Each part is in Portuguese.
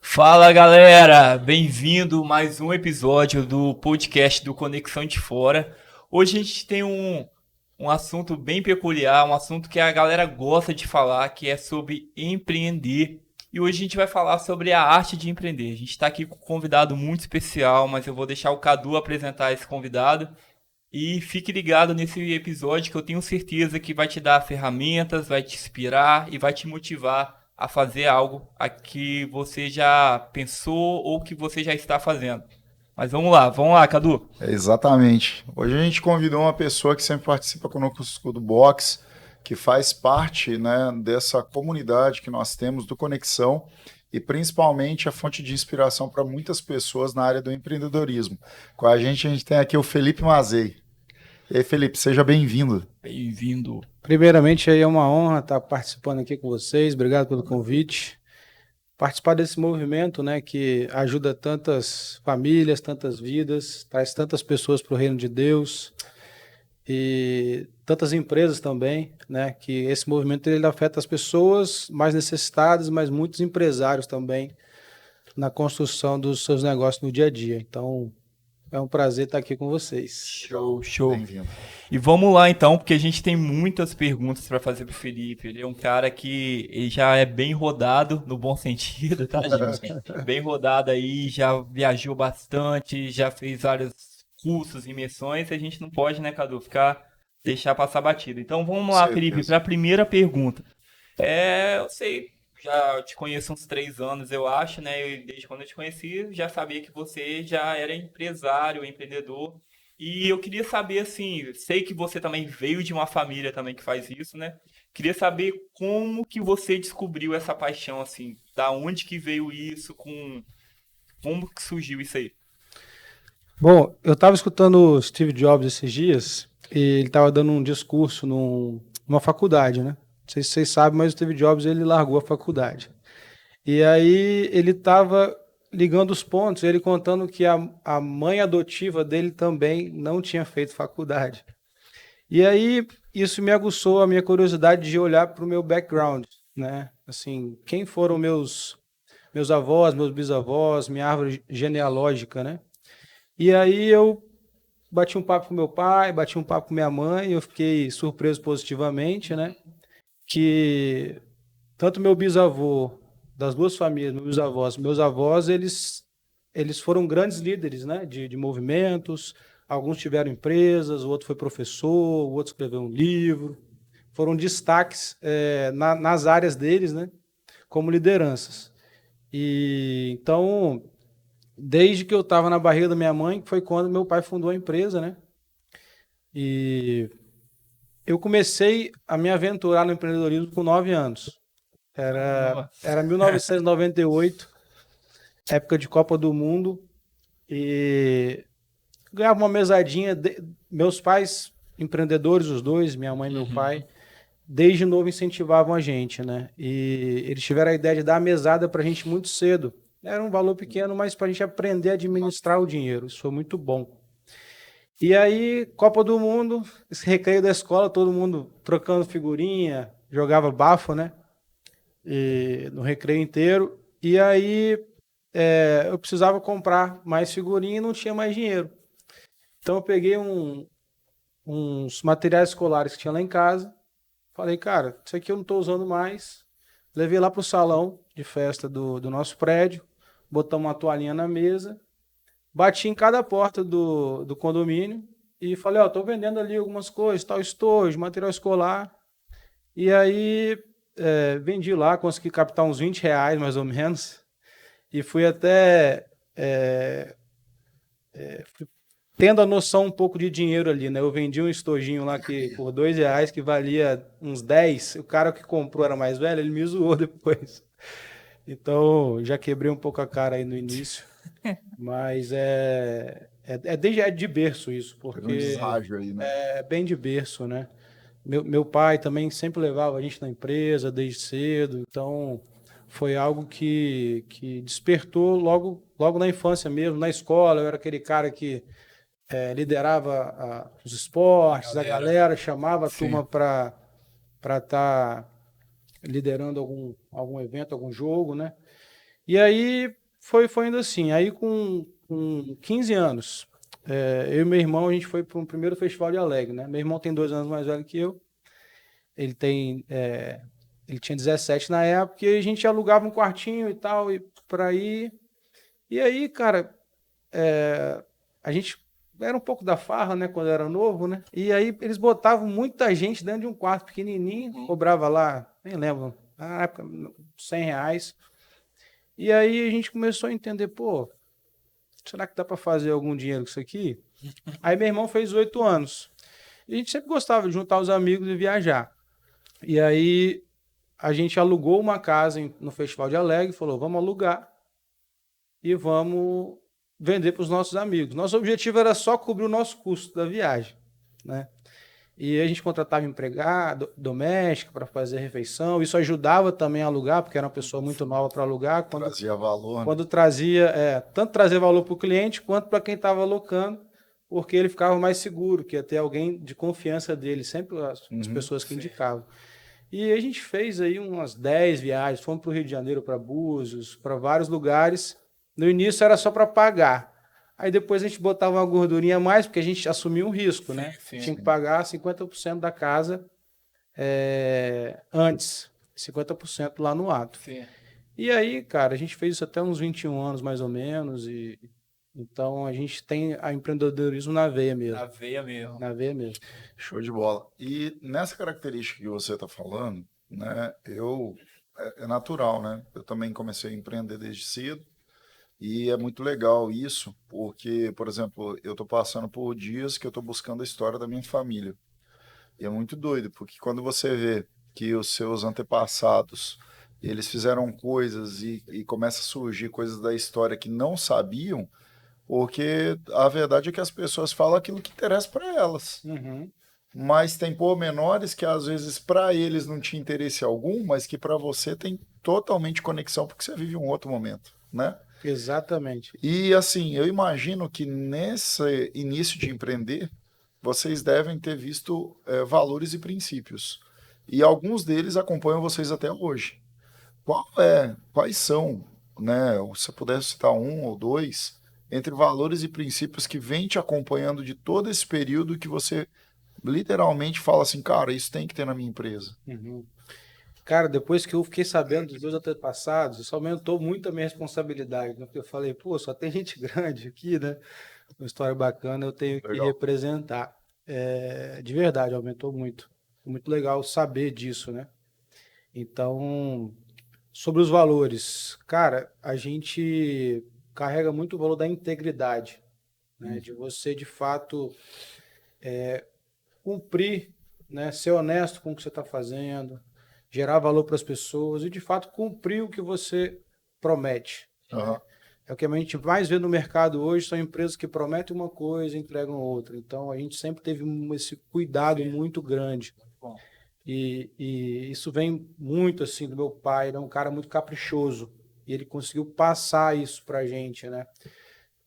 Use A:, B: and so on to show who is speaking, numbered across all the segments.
A: Fala galera, bem-vindo a mais um episódio do podcast do Conexão de Fora. Hoje a gente tem um assunto bem peculiar, um assunto que a galera gosta de falar, que é sobre empreender. E hoje a gente vai falar sobre a arte de empreender. A gente está aqui com um convidado muito especial, mas eu vou deixar o Cadu apresentar esse convidado. E fique ligado nesse episódio que eu tenho certeza que vai te dar ferramentas, vai te inspirar e vai te motivar a fazer algo a que você já pensou ou que você já está fazendo. Mas vamos lá, Cadu.
B: Exatamente. Hoje a gente convidou uma pessoa que sempre participa conosco do Box, que faz parte, né, dessa comunidade que nós temos do Conexão e principalmente a fonte de inspiração para muitas pessoas na área do empreendedorismo. Com a gente tem aqui o Felipe Mazei. E aí, Felipe, seja bem-vindo.
A: Bem-vindo.
C: Primeiramente, aí é uma honra estar participando aqui com vocês. Obrigado pelo convite. Participar desse movimento, né, que ajuda tantas famílias, tantas vidas, traz tantas pessoas para o reino de Deus e tantas empresas também, né, que esse movimento ele afeta as pessoas mais necessitadas, mas muitos empresários também na construção dos seus negócios no dia a dia. Então, é um prazer estar aqui com vocês.
A: Show.
B: Bem-vindo.
A: E vamos lá então, porque a gente tem muitas perguntas para fazer pro Felipe. Ele é um cara que ele já é bem rodado, no bom sentido, tá, gente? Bem rodado aí, já viajou bastante, já fez vários cursos, imersões. A gente não pode, né, Cadu, deixar passar batido. Então vamos lá, Felipe, para a primeira pergunta. Eu sei, já te conheço uns 3 anos, eu acho, né? Desde quando eu te conheci, já sabia que você já era empresário, empreendedor. E eu queria saber, assim, sei que você também veio de uma família também que faz isso, né? Queria saber como que você descobriu essa paixão, assim, da onde que veio isso, como que surgiu isso aí?
C: Bom, eu estava escutando o Steve Jobs esses dias e ele estava dando um discurso numa faculdade, né? Não sei se vocês sabem, mas o Steve Jobs ele largou a faculdade. E aí ele estava ligando os pontos, ele contando que a mãe adotiva dele também não tinha feito faculdade. E aí isso me aguçou a minha curiosidade de olhar para o meu background, né? Assim, quem foram meus avós, meus bisavós, minha árvore genealógica, né? E aí eu bati um papo com meu pai, bati um papo com minha mãe, eu fiquei surpreso positivamente, né? Que tanto meu bisavô, das duas famílias, meus avós, eles foram grandes líderes, né? De movimentos, alguns tiveram empresas, o outro foi professor, o outro escreveu um livro, foram destaques nas áreas deles, né? Como lideranças. E então, desde que eu estava na barriga da minha mãe, que foi quando meu pai fundou a empresa, né? E eu comecei a me aventurar no empreendedorismo com 9 anos. Era 1998, época de Copa do Mundo, e ganhava uma mesadinha. Meus pais, empreendedores, os dois, minha mãe e meu pai, desde novo incentivavam a gente, né? E eles tiveram a ideia de dar a mesada para a gente muito cedo. Era um valor pequeno, mas para a gente aprender a administrar o dinheiro. Isso foi muito bom. E aí, Copa do Mundo, esse recreio da escola, todo mundo trocando figurinha, jogava bafo, né? No recreio inteiro. E aí, eu precisava comprar mais figurinha e não tinha mais dinheiro. Então, eu peguei uns materiais escolares que tinha lá em casa. Falei, cara, isso aqui eu não estou usando mais. Levei lá para o salão de festa do nosso prédio, botamos uma toalhinha na mesa, bati em cada porta do condomínio e falei, ó, tô vendendo ali algumas coisas, tal estojo, material escolar. E aí vendi lá, consegui captar uns R$ 20 mais ou menos. E fui até tendo a noção um pouco de dinheiro ali, né? Eu vendi um estojinho lá que por R$ 2 que valia uns 10. O cara que comprou era mais velho, ele me zoou depois. Então já quebrei um pouco a cara aí no início. Mas é de berço isso,
B: Teve um
C: porque
B: deságio aí, né?
C: é bem de berço, né? Meu pai também sempre levava a gente na empresa desde cedo, então foi algo que despertou logo na infância mesmo, na escola. Eu era aquele cara que liderava os esportes, a galera chamava a turma para estar liderando algum evento, algum jogo, né? E aí foi indo assim. Aí com 15 anos, eu e meu irmão, a gente foi para um primeiro festival de Alegre, né? Meu irmão tem 2 anos mais velho que eu. Ele tem, ele tinha 17 na época e a gente alugava um quartinho e tal, e para ir. E aí, cara, a gente era um pouco da farra, né, quando era novo, né? E aí eles botavam muita gente dentro de um quarto pequenininho, cobrava lá, nem lembro, na época, R$ 100. E aí a gente começou a entender, pô, será que dá para fazer algum dinheiro com isso aqui? Aí meu irmão fez 8 anos. E a gente sempre gostava de juntar os amigos e viajar. E aí a gente alugou uma casa no Festival de Alegre, falou, vamos alugar e vamos vender para os nossos amigos. Nosso objetivo era só cobrir o nosso custo da viagem, né? E a gente contratava empregado, doméstico para fazer a refeição. Isso ajudava também a alugar, porque era uma pessoa muito nova para alugar.
B: Trazia valor, né?
C: Quando trazia, tanto trazer valor para o cliente quanto para quem estava alocando, porque ele ficava mais seguro, que ia ter alguém de confiança dele, sempre as pessoas que indicavam. E a gente fez aí umas 10 viagens, fomos para o Rio de Janeiro, para Búzios, para vários lugares. No início era só para pagar. Aí depois a gente botava uma gordurinha a mais, porque a gente assumia um risco, né? Tinha que pagar 50% da casa antes, 50% lá no ato.
A: Sim.
C: E aí, cara, a gente fez isso até uns 21 anos, mais ou menos, e então a gente tem a empreendedorismo na veia mesmo.
A: Na veia mesmo.
C: Na veia mesmo.
B: Show de bola. E nessa característica que você está falando, né, é natural, né? Eu também comecei a empreender desde cedo e é muito legal isso, porque, por exemplo, eu estou passando por dias que eu estou buscando a história da minha família. E é muito doido, porque quando você vê que os seus antepassados, eles fizeram coisas e começa a surgir coisas da história que não sabiam, porque a verdade é que as pessoas falam aquilo que interessa para elas.
C: Uhum.
B: Mas tem pormenores que às vezes para eles não tinha interesse algum, mas que para você tem totalmente conexão porque você vive um outro momento, né?
C: Exatamente.
B: E assim, eu imagino que nesse início de empreender, vocês devem ter visto valores e princípios. E alguns deles acompanham vocês até hoje. Quais são, né? Se você puder citar um ou dois, entre valores e princípios que vem te acompanhando de todo esse período que você literalmente fala assim, cara, isso tem que ter na minha empresa.
C: Uhum. Cara, depois que eu fiquei sabendo dos meus antepassados, isso aumentou muito a minha responsabilidade, né? Porque eu falei, pô, só tem gente grande aqui, né? Uma história bacana, eu tenho que
B: Legal.
C: representar. De verdade, aumentou muito. Muito legal saber disso, né? Então, sobre os valores, cara, a gente carrega muito o valor da integridade, né? De você, de fato, cumprir, né? Ser honesto com o que você está fazendo, gerar valor para as pessoas e, de fato, cumprir o que você promete.
B: Aham.
C: É o que a gente mais vê no mercado hoje, são empresas que prometem uma coisa e entregam outra. Então, a gente sempre teve esse cuidado muito grande.
A: Bom.
C: E isso vem muito, assim, do meu pai. Ele é um cara muito caprichoso. E ele conseguiu passar isso para a gente, né?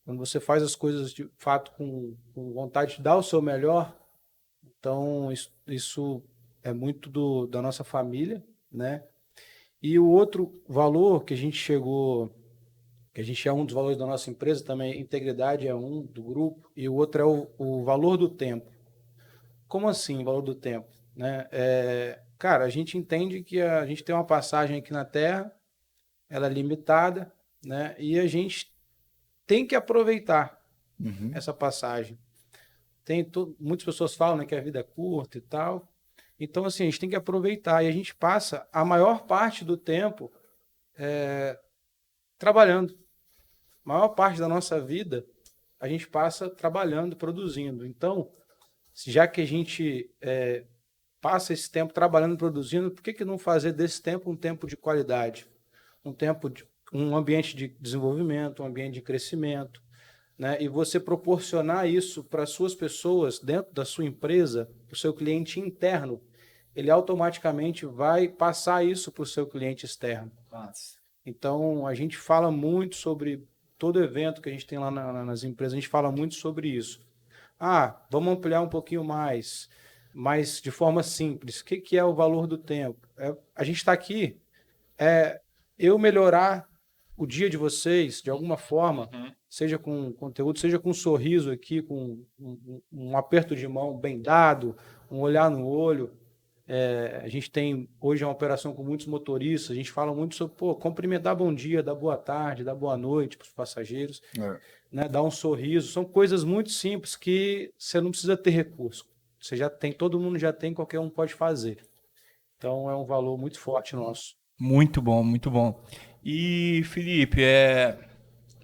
C: Quando você faz as coisas, de fato, com vontade de dar o seu melhor, então isso é muito da nossa família, né? E o outro valor que a gente chegou, que a gente é um dos valores da nossa empresa também, integridade é um do grupo, e o outro é o valor do tempo. Como assim, valor do tempo? Né? Cara, a gente entende que a gente tem uma passagem aqui na Terra, ela é limitada, né? E a gente tem que aproveitar
B: Uhum.
C: essa passagem. Muitas pessoas falam, né, que a vida é curta e tal. Então, assim, a gente tem que aproveitar. E a gente passa a maior parte do tempo trabalhando. A maior parte da nossa vida a gente passa trabalhando, produzindo. Então, já que a gente passa esse tempo trabalhando, produzindo, por que não fazer desse tempo um tempo de qualidade? Um ambiente de desenvolvimento, um ambiente de crescimento, né? E você proporcionar isso para as suas pessoas dentro da sua empresa, para o seu cliente interno, ele automaticamente vai passar isso para o seu cliente externo.
A: Nossa.
C: Então, a gente fala muito sobre todo evento que a gente tem lá nas empresas, a gente fala muito sobre isso. Vamos ampliar um pouquinho mais, mas de forma simples. O que é o valor do tempo? A gente está aqui, eu melhorar o dia de vocês, de alguma forma, seja com conteúdo, seja com um sorriso aqui, com um aperto de mão bem dado, um olhar no olho. A gente tem hoje uma operação com muitos motoristas, a gente fala muito sobre cumprimentar bom dia, dar boa tarde, dar boa noite para os passageiros, né, dar um sorriso. São coisas muito simples que você não precisa ter recurso. Você já tem, todo mundo já tem, qualquer um pode fazer. Então é um valor muito forte nosso.
A: Muito bom, muito bom. E Felipe,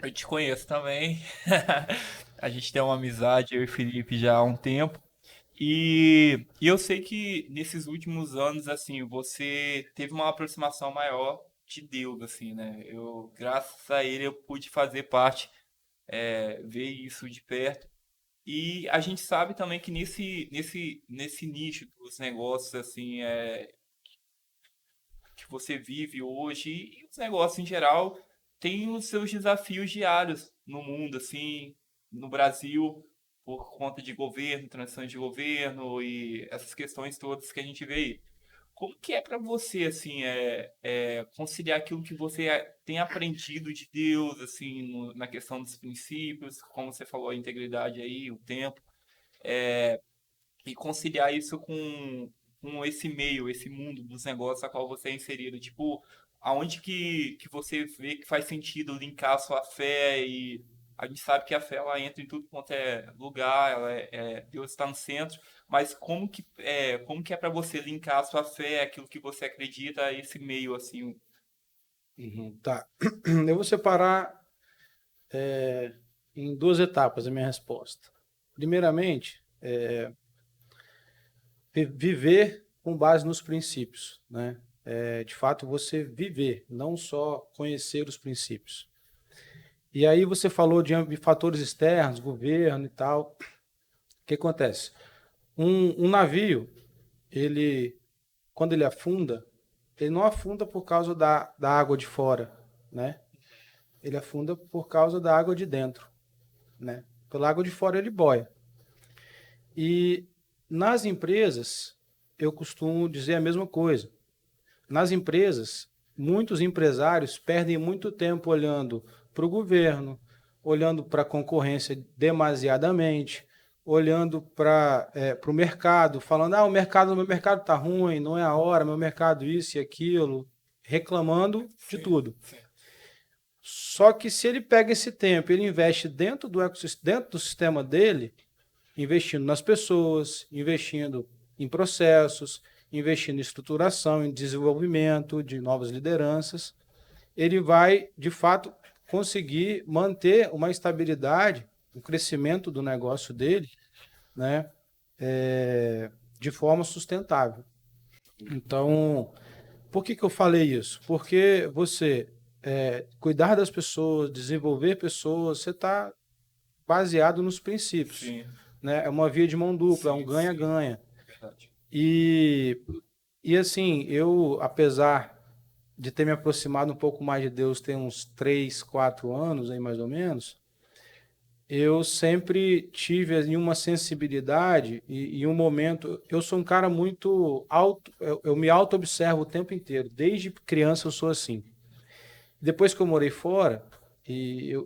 A: eu te conheço também. A gente tem uma amizade, eu e Felipe, já há um tempo. E eu sei que nesses últimos anos, assim, você teve uma aproximação maior de Deus, assim, né? Graças a ele, eu pude fazer parte, ver isso de perto. E a gente sabe também que nesse nicho dos negócios, assim, que você vive hoje e os negócios em geral têm os seus desafios diários no mundo, assim, no Brasil, por conta de governo, transições de governo e essas questões todas que a gente vê aí. Como que é para você, assim, conciliar aquilo que você tem aprendido de Deus, assim, na questão dos princípios, como você falou, a integridade aí, o tempo, e conciliar isso com esse meio, esse mundo dos negócios a qual você é inserido? Tipo, aonde que você vê que faz sentido linkar a sua fé e a gente sabe que a fé ela entra em tudo quanto é lugar, Deus está no centro, mas como que é para você linkar a sua fé, aquilo que você acredita, a esse meio assim?
C: Tá. Eu vou separar em duas etapas a minha resposta. Primeiramente, viver com base nos princípios, né? De fato, você viver, não só conhecer os princípios. E aí você falou de fatores externos, governo e tal. O que acontece? Um navio, quando ele afunda, ele não afunda por causa da água de fora, né? Ele afunda por causa da água de dentro, né? Pela água de fora ele boia. E nas empresas, eu costumo dizer a mesma coisa. Nas empresas, muitos empresários perdem muito tempo olhando para o governo, olhando para a concorrência demasiadamente, olhando para o mercado, falando, meu mercado está ruim, não é a hora, meu mercado isso e aquilo, reclamando de tudo.
A: Sim.
C: Só que se ele pega esse tempo, ele investe dentro do sistema dele, investindo nas pessoas, investindo em processos, investindo em estruturação, em desenvolvimento de novas lideranças, ele vai, de fato, conseguir manter uma estabilidade, um crescimento do negócio dele, né, de forma sustentável. Então, por que eu falei isso? Porque você cuidar das pessoas, desenvolver pessoas, você está baseado nos princípios.
A: Sim.
C: Né? É uma via de mão dupla, é um ganha-ganha. E assim, eu, apesar de ter me aproximado um pouco mais de Deus, tem uns 3, 4 anos aí mais ou menos, eu sempre tive assim, uma sensibilidade e um momento. Eu sou um cara muito eu me auto-observo o tempo inteiro. Desde criança eu sou assim. Depois que eu morei fora,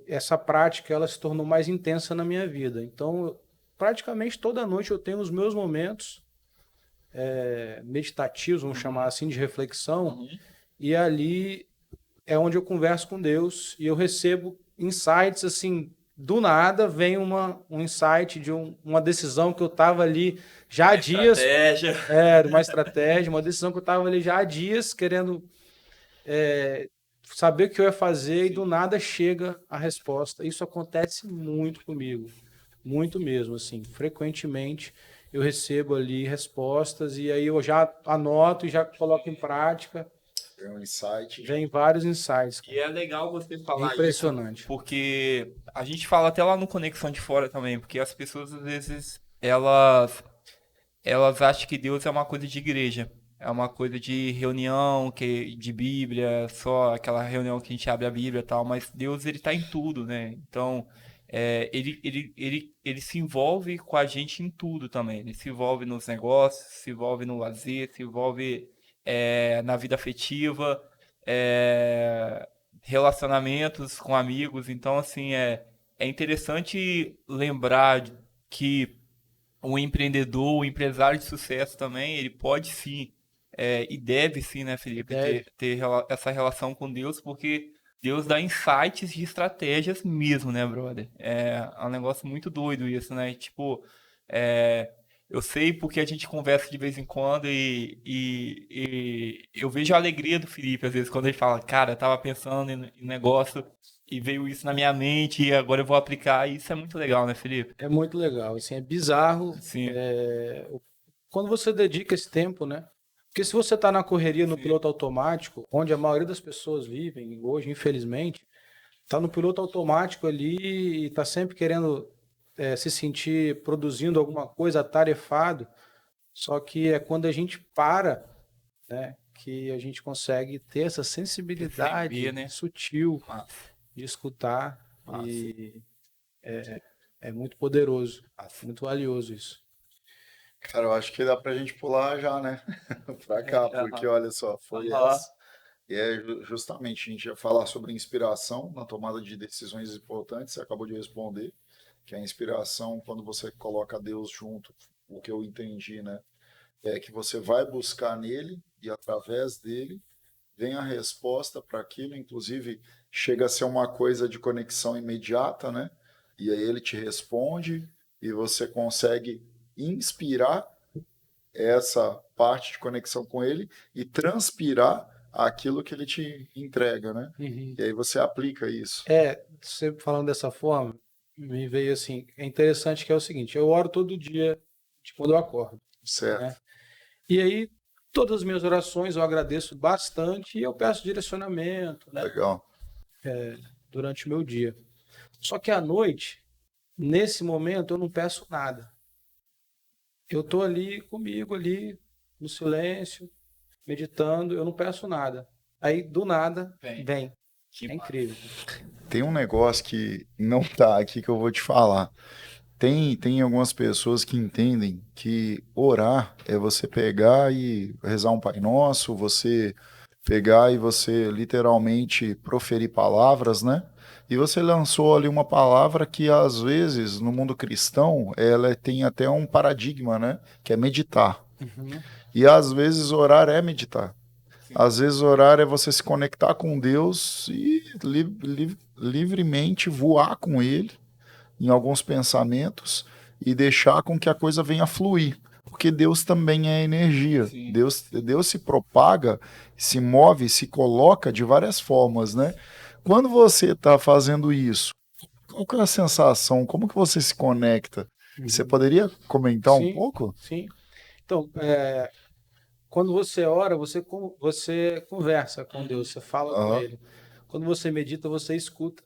C: essa prática ela se tornou mais intensa na minha vida. Então, praticamente toda noite eu tenho os meus momentos meditativos, vamos chamar assim, de reflexão. E ali é onde eu converso com Deus e eu recebo insights assim. Do nada vem um insight de uma decisão que eu estava ali já há dias. Uma estratégia, uma decisão que eu estava ali já há dias querendo saber o que eu ia fazer e do nada chega a resposta. Isso acontece muito comigo, muito mesmo, assim, frequentemente eu recebo ali respostas e aí eu já anoto e já coloco em prática.
B: Vem um insight.
C: Vem vários insights.
A: E é legal você falar
C: impressionante.
A: Isso, porque a gente fala até lá no Conexão de Fora também, porque as pessoas às vezes elas acham que Deus é uma coisa de igreja. É uma coisa de reunião, de Bíblia, só aquela reunião que a gente abre a Bíblia e tal, mas Deus ele tá em tudo, né? Então, ele se envolve com a gente em tudo também. Ele se envolve nos negócios, se envolve no lazer, se envolve na vida afetiva, relacionamentos com amigos. Então, assim, é interessante lembrar que o empreendedor, o empresário de sucesso também, ele pode sim, e deve sim, né, Felipe,
C: Deve.
A: ter essa relação com Deus, porque Deus dá insights de estratégias mesmo, né, brother? É um negócio muito doido isso, né? Tipo, é, eu sei porque a gente conversa de vez em quando e eu vejo a alegria do Felipe, às vezes, quando ele fala, cara, eu tava pensando em negócio e veio isso na minha mente e agora eu vou aplicar. E isso é muito legal, né, Felipe?
C: É muito legal, assim, é bizarro
A: Sim,
C: quando você dedica esse tempo, né? Porque se você está na correria no
A: sim,
C: piloto automático, onde a maioria das pessoas vivem hoje, infelizmente, está no piloto automático ali e está sempre querendo se sentir produzindo alguma coisa, atarefado. Só que é quando a gente para, né, que a gente consegue ter essa
A: perceber,
C: sensibilidade
A: né?
C: sutil
A: Massa,
C: de escutar
A: massa,
C: e é muito poderoso,
A: massa.
C: muito valioso isso.
B: Cara, eu acho que dá pra gente pular já, né? Pra cá, porque
A: Aham,
B: olha só, foi
A: aham,
B: essa. E é justamente, a gente ia falar sobre inspiração na tomada de decisões importantes, você acabou de responder, que a inspiração, quando você coloca Deus junto, o que eu entendi, né? É que você vai buscar nele e através dele vem a resposta para aquilo, inclusive chega a ser uma coisa de conexão imediata, né? E aí ele te responde e você consegue inspirar essa parte de conexão com ele e transpirar aquilo que ele te entrega, né?
C: Uhum.
B: E aí você aplica isso,
C: Você falando dessa forma, me veio assim, é interessante que é o seguinte, eu oro todo dia de quando eu acordo, né?
B: certo?
C: E aí, todas as minhas orações eu agradeço bastante e eu peço direcionamento, né,
B: Legal.
C: durante o meu dia. Só que à noite, nesse momento, eu não peço nada. Eu tô ali comigo, ali, no silêncio, meditando, eu não peço nada. Aí, do nada,
A: bem,
C: vem.
A: que
C: É
A: massa.
C: incrível.
B: Tem um negócio que não tá aqui que eu vou te falar. Tem algumas pessoas que entendem que orar é você pegar e rezar um Pai Nosso, você pegar e você literalmente proferir palavras, né? E você lançou ali uma palavra que às vezes no mundo cristão ela tem até um paradigma, né? Que é meditar.
C: Uhum.
B: E às vezes orar é meditar.
A: Sim,
B: Às vezes orar é você se conectar com Deus e livremente voar com Ele em alguns pensamentos e deixar com que a coisa venha fluir. Porque Deus também é energia.
A: sim, sim.
B: Deus se propaga, se move, se coloca de várias formas, né? Quando você está fazendo isso, qual que é a sensação? Como que você se conecta? Você
C: Uhum.
B: poderia comentar um
C: Sim,
B: pouco?
C: sim. Então, quando você ora, você conversa com Deus, você fala com
B: Aham,
C: Ele. Quando você medita, você escuta,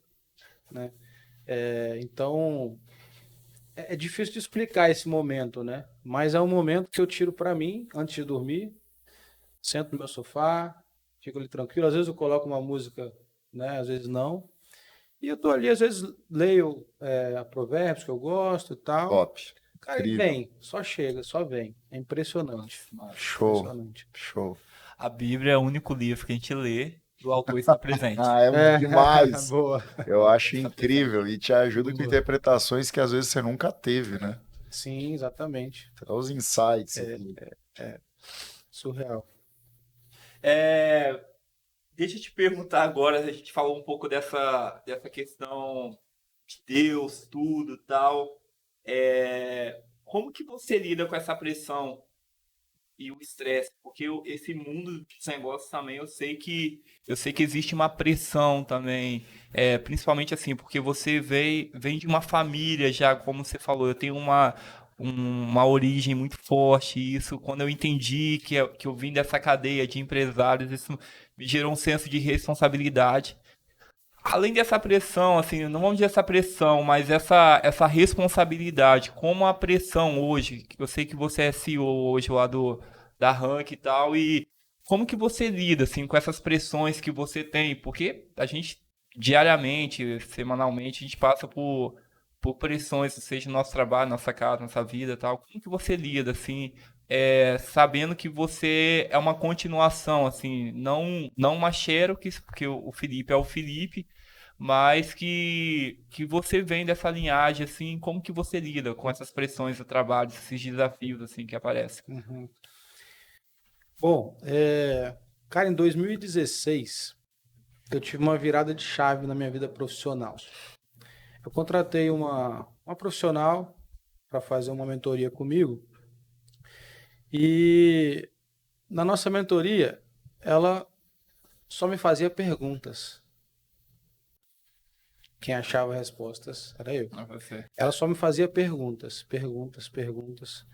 C: né? Então, é difícil de explicar esse momento, né? Mas é um momento que eu tiro para mim antes de dormir, sento no meu sofá, fico ali tranquilo. Às vezes eu coloco uma música, né? Às vezes não. E eu tô ali, às vezes leio provérbios que eu gosto e tal.
B: top.
C: Cara, e
B: Incrível.
C: vem, só chega, só vem. É impressionante,
A: Massa, massa.
B: Show.
C: impressionante.
B: Show.
A: A Bíblia é o único livro que a gente lê e o autor está presente.
B: Ah, é
C: É,
B: demais.
C: boa.
B: Eu
A: O autor
B: acho
A: está
B: incrível
A: presente.
B: e te ajuda com
C: Boa.
B: interpretações que às vezes você nunca teve, né?
C: Sim, exatamente.
B: Traz os insights ali.
C: Surreal.
A: É, deixa eu te perguntar agora, a gente falou um pouco dessa questão de Deus, tudo, tal. Como que você lida com essa pressão e o estresse? Porque esse mundo dos negócios também, eu sei que existe uma pressão também, principalmente assim, porque você vem de uma família já, como você falou, eu tenho uma origem muito forte, e isso, quando eu entendi que eu vim dessa cadeia de empresários, isso me gerou um senso de responsabilidade. Além dessa pressão, assim, não vamos dizer essa pressão, mas essa responsabilidade, como a pressão hoje, que eu sei que você é CEO hoje lá da Rank e tal, e como que você lida, assim, com essas pressões que você tem? Porque a gente, diariamente, semanalmente, a gente passa por pressões, seja no nosso trabalho, nossa casa, nossa vida e tal. Como que você lida, assim, sabendo que você é uma continuação, assim, não uma Xero, que o Felipe é o Felipe, mas que você vem dessa linhagem, assim, como que você lida com essas pressões do trabalho, esses desafios, assim, que aparecem?
C: Uhum. Bom, cara, em 2016, eu tive uma virada de chave na minha vida profissional. Eu contratei uma profissional para fazer uma mentoria comigo e na nossa mentoria ela só me fazia perguntas. Quem achava respostas era eu.
A: Não, você.
C: Ela só me fazia perguntas, perguntas, perguntas.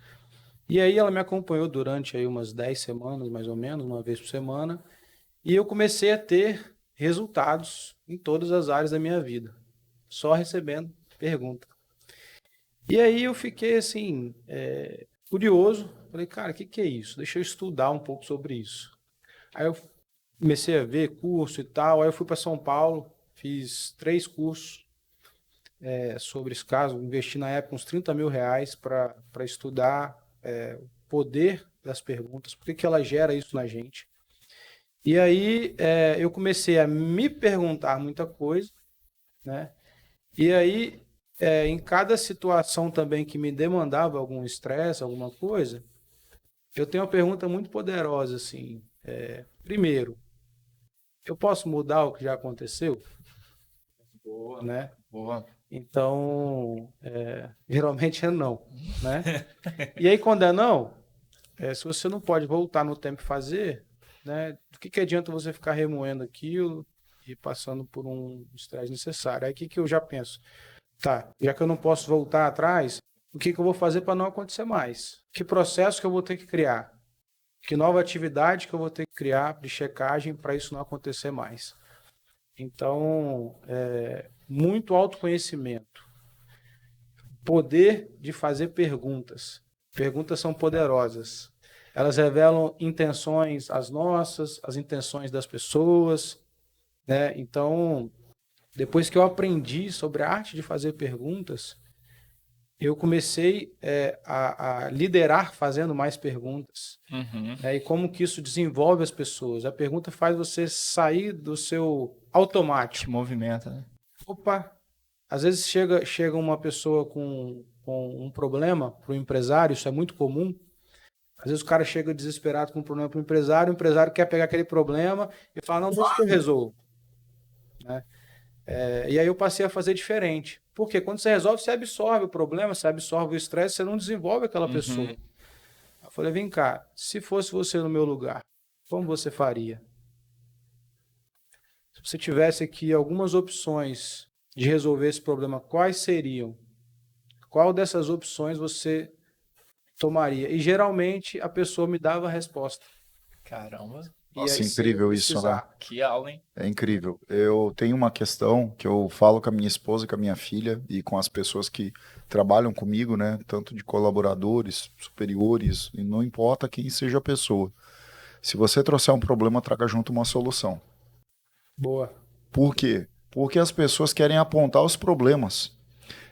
C: E aí ela me acompanhou durante aí umas 10 semanas, mais ou menos, uma vez por semana, e eu comecei a ter resultados em todas as áreas da minha vida, só recebendo pergunta. E aí eu fiquei assim, curioso, falei, cara, o que é isso? Deixa eu estudar um pouco sobre isso. Aí eu comecei a ver curso e tal, aí eu fui para São Paulo, fiz 3 cursos sobre esse caso, investi na época uns R$ 30.000 para estudar o poder das perguntas, por que ela gera isso na gente. E aí eu comecei a me perguntar muita coisa, né? E aí, em cada situação também que me demandava algum estresse, alguma coisa, eu tenho uma pergunta muito poderosa, assim. Primeiro, eu posso mudar o que já aconteceu?
A: Boa,
C: Né?
A: boa.
C: Então, geralmente é não, né? E aí, quando é não, se você não pode voltar no tempo e fazer, né? Do que adianta você ficar remoendo aquilo e passando por um estresse necessário? Aí, o que eu já penso? Tá, já que eu não posso voltar atrás, o que eu vou fazer para não acontecer mais? Que processo que eu vou ter que criar? Que nova atividade que eu vou ter que criar de checagem para isso não acontecer mais? Então, muito autoconhecimento. Poder de fazer perguntas. Perguntas são poderosas. Elas revelam intenções as nossas, as intenções das pessoas, né? Então, depois que eu aprendi sobre a arte de fazer perguntas, eu comecei a liderar fazendo mais perguntas.
A: Uhum.
C: E como que isso desenvolve as pessoas? A pergunta faz você sair do seu automático.
A: Te movimenta, né?
C: Opa! Às vezes chega uma pessoa com um problema para o empresário, isso é muito comum. Às vezes o cara chega desesperado com um problema para o empresário quer pegar aquele problema e fala, não, deixa que eu resolvo. Né? E aí eu passei a fazer diferente. Porque quando você resolve, você absorve o problema, você absorve o estresse, você não desenvolve aquela pessoa. Eu falei, vem cá, se fosse você no meu lugar, como você faria? Se você tivesse aqui algumas opções de resolver esse problema, quais seriam? Qual dessas opções você tomaria? E geralmente a pessoa me dava a resposta.
A: Caramba.
B: Nossa, incrível isso, né?
A: Que aula, hein?
B: É incrível. Eu tenho uma questão que eu falo com a minha esposa, com a minha filha e com as pessoas que trabalham comigo, né? Tanto de colaboradores, superiores, e não importa quem seja a pessoa. Se você trouxer um problema, traga junto uma solução.
C: Boa.
B: Por quê? Porque as pessoas querem apontar os problemas.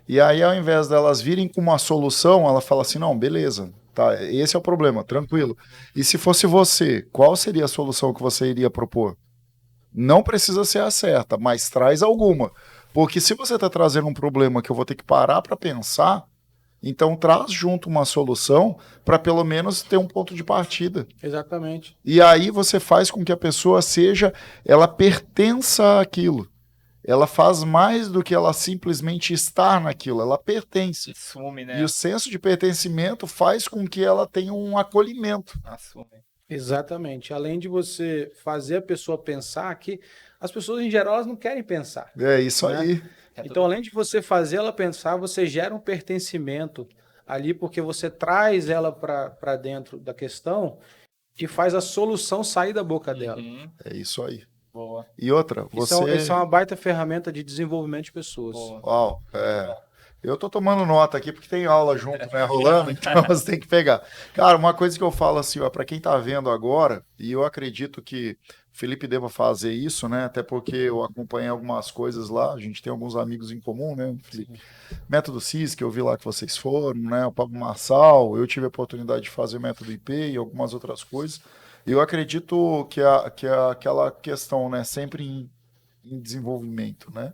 B: E aí, ao invés delas virem com uma solução, ela fala assim, não, beleza, tá, esse é o problema, tranquilo. E se fosse você, qual seria a solução que você iria propor? Não precisa ser a certa, mas traz alguma. Porque se você está trazendo um problema que eu vou ter que parar para pensar, então traz junto uma solução para pelo menos ter um ponto de partida.
C: Exatamente.
B: E aí você faz com que a pessoa ela pertença àquilo. Ela faz mais do que ela simplesmente estar naquilo, ela pertence.
A: Assume, né?
B: E o senso de pertencimento faz com que ela tenha um acolhimento.
A: Assume.
C: Exatamente. Além de você fazer a pessoa pensar que as pessoas em geral elas não querem pensar.
B: É isso aí.
C: Então, além de você fazer ela pensar, você gera um pertencimento ali porque você traz ela para dentro da questão e faz a solução sair da boca dela.
B: É isso aí.
A: Boa.
B: E outra,
C: Isso é uma baita ferramenta de desenvolvimento de pessoas.
A: Boa.
B: Uau, Eu tô tomando nota aqui porque tem aula junto, né, rolando, então você tem que pegar. Cara, uma coisa que eu falo assim, ó, para quem tá vendo agora, e eu acredito que o Felipe deva fazer isso, né, até porque eu acompanhei algumas coisas lá, a gente tem alguns amigos em comum, né, Felipe? Método CIS, que eu vi lá que vocês foram, né, o Pablo Marçal, eu tive a oportunidade de fazer método IP e algumas outras coisas. E eu acredito aquela questão, né, sempre em desenvolvimento, né?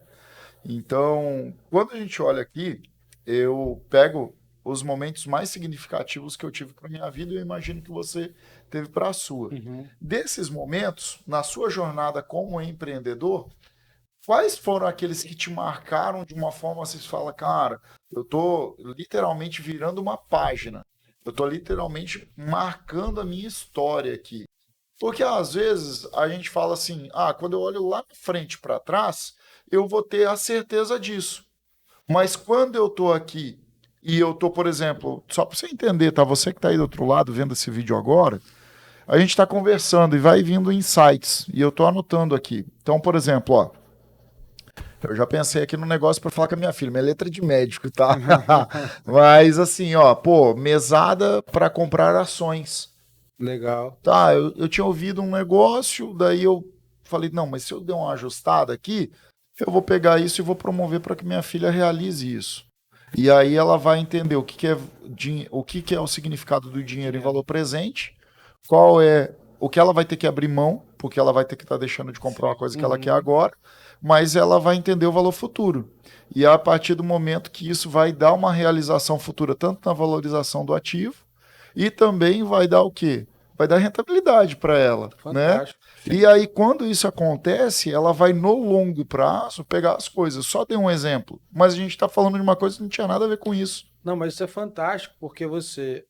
B: Então, quando a gente olha aqui, eu pego os momentos mais significativos que eu tive para minha vida e eu imagino que você teve para a sua.
C: Uhum.
B: Desses momentos, na sua jornada como empreendedor, quais foram aqueles que te marcaram de uma forma assim, você fala, cara, eu tô literalmente virando uma página. Eu tô literalmente marcando a minha história aqui. Porque às vezes a gente fala assim, quando eu olho lá na frente para trás, eu vou ter a certeza disso. Mas quando eu tô aqui e eu tô, por exemplo, só para você entender, tá? Você que está aí do outro lado vendo esse vídeo agora, a gente está conversando e vai vindo insights e eu tô anotando aqui. Então, por exemplo, ó, eu já pensei aqui no negócio para falar com a minha filha, minha letra de médico, tá? Mas assim, ó, pô, mesada para comprar ações.
C: Legal.
B: Tá, eu tinha ouvido um negócio, daí eu falei, não, mas se eu der uma ajustada aqui, eu vou pegar isso e vou promover para que minha filha realize isso. E aí ela vai entender o que que é o significado do dinheiro em valor presente, qual é o que ela vai ter que abrir mão, porque ela vai ter que estar deixando de comprar uma coisa que ela quer agora, mas ela vai entender o valor futuro. E é a partir do momento que isso vai dar uma realização futura, tanto na valorização do ativo, e também vai dar o quê? Vai dar rentabilidade para ela, né?
C: Fantástico.
B: E aí, quando isso acontece, ela vai no longo prazo pegar as coisas. Só dei um exemplo, mas a gente está falando de uma coisa que não tinha nada a ver com isso.
C: Não, mas isso é fantástico, porque você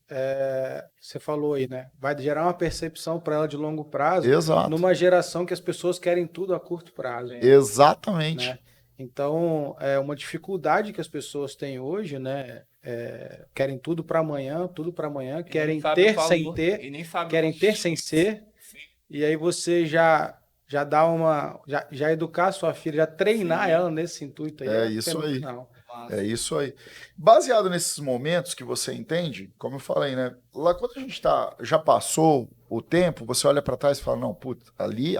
C: falou aí, né? Vai gerar uma percepção para ela de longo prazo,
B: Exato.
C: numa geração que as pessoas querem tudo a curto prazo,
B: Exatamente.
C: né? Então, é uma dificuldade que as pessoas têm hoje, né? Querem tudo para amanhã, querem ter sem ter,
A: E nem sabe
C: querem ter sem ser, e aí você já dá já educar a sua filha, já treinar ela nesse intuito aí,
B: É
C: é
B: isso aí.
C: fenomenal.
B: É isso aí. Baseado nesses momentos que você entende, como eu falei, né? Lá quando a gente já passou o tempo, você olha para trás e fala, não, putz, ali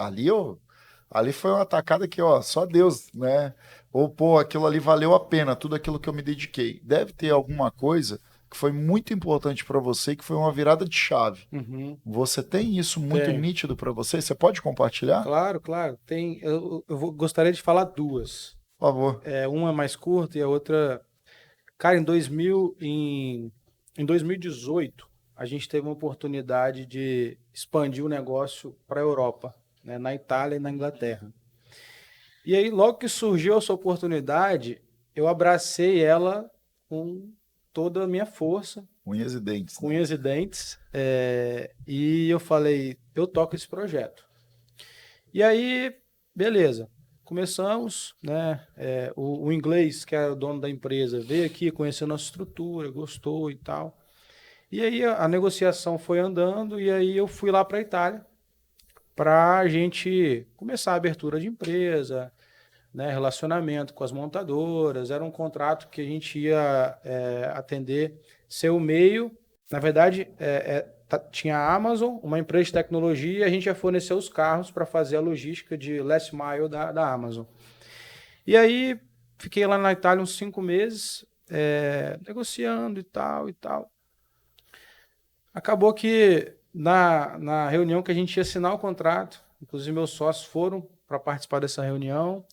B: foi uma atacada que, ó, só Deus, né? Ou, pô, aquilo ali valeu a pena, tudo aquilo que eu me dediquei. Deve ter alguma coisa que foi muito importante para você, que foi uma virada de chave.
C: Uhum.
B: Você tem isso muito
C: Tenho.
B: nítido para você? Você pode compartilhar?
C: Claro, claro. Gostaria de falar duas.
B: Por favor.
C: Uma é mais curta e a outra. Cara, em 2018, a gente teve uma oportunidade de expandir o negócio para a Europa, né, na Itália e na Inglaterra. E aí, logo que surgiu essa oportunidade, eu abracei ela com toda a minha força,
B: Unhas e dentes,
C: com
B: né?
C: unhas e dentes, e eu falei, eu toco esse projeto. E aí, beleza, começamos, né? O inglês, que era o dono da empresa, veio aqui, conheceu nossa estrutura, gostou e tal. E aí a negociação foi andando, e aí eu fui lá para a Itália para a gente começar a abertura de empresa, né? Relacionamento com as montadoras. Era um contrato que a gente ia atender, ser o meio. Na verdade, tinha a Amazon, uma empresa de tecnologia, e a gente ia fornecer os carros para fazer a logística de last mile da Amazon. E aí, fiquei lá na Itália uns 5 meses, negociando e tal e tal. Acabou que na reunião que a gente ia assinar o contrato, inclusive meus sócios foram para participar dessa reunião,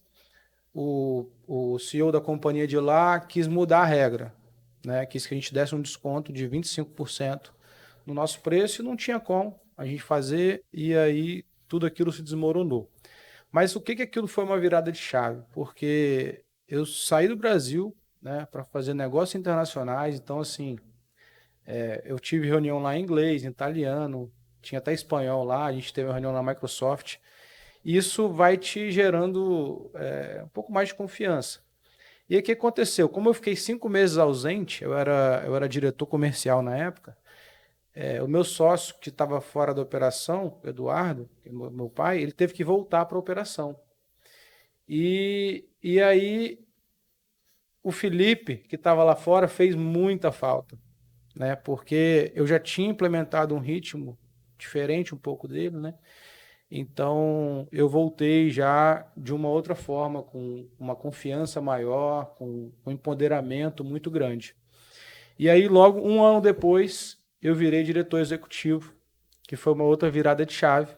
C: o CEO da companhia de lá quis mudar a regra, né? Quis que a gente desse um desconto de 25% no nosso preço e não tinha como a gente fazer, e aí tudo aquilo se desmoronou. Mas o que aquilo foi uma virada de chave? Porque eu saí do Brasil, né, para fazer negócios internacionais, então assim, eu tive reunião lá em inglês, em italiano, tinha até espanhol lá, a gente teve uma reunião na Microsoft. Isso vai te gerando um pouco mais de confiança. E aí o que aconteceu? Como eu fiquei 5 meses ausente, eu era diretor comercial na época, o meu sócio que estava fora da operação, Eduardo, meu pai, ele teve que voltar para a operação. E aí o Felipe, que estava lá fora, fez muita falta, né? Porque eu já tinha implementado um ritmo diferente um pouco dele, né? Então eu voltei já de uma outra forma, com uma confiança maior, com um empoderamento muito grande. E aí, logo um ano depois, eu virei diretor executivo, que foi uma outra virada de chave.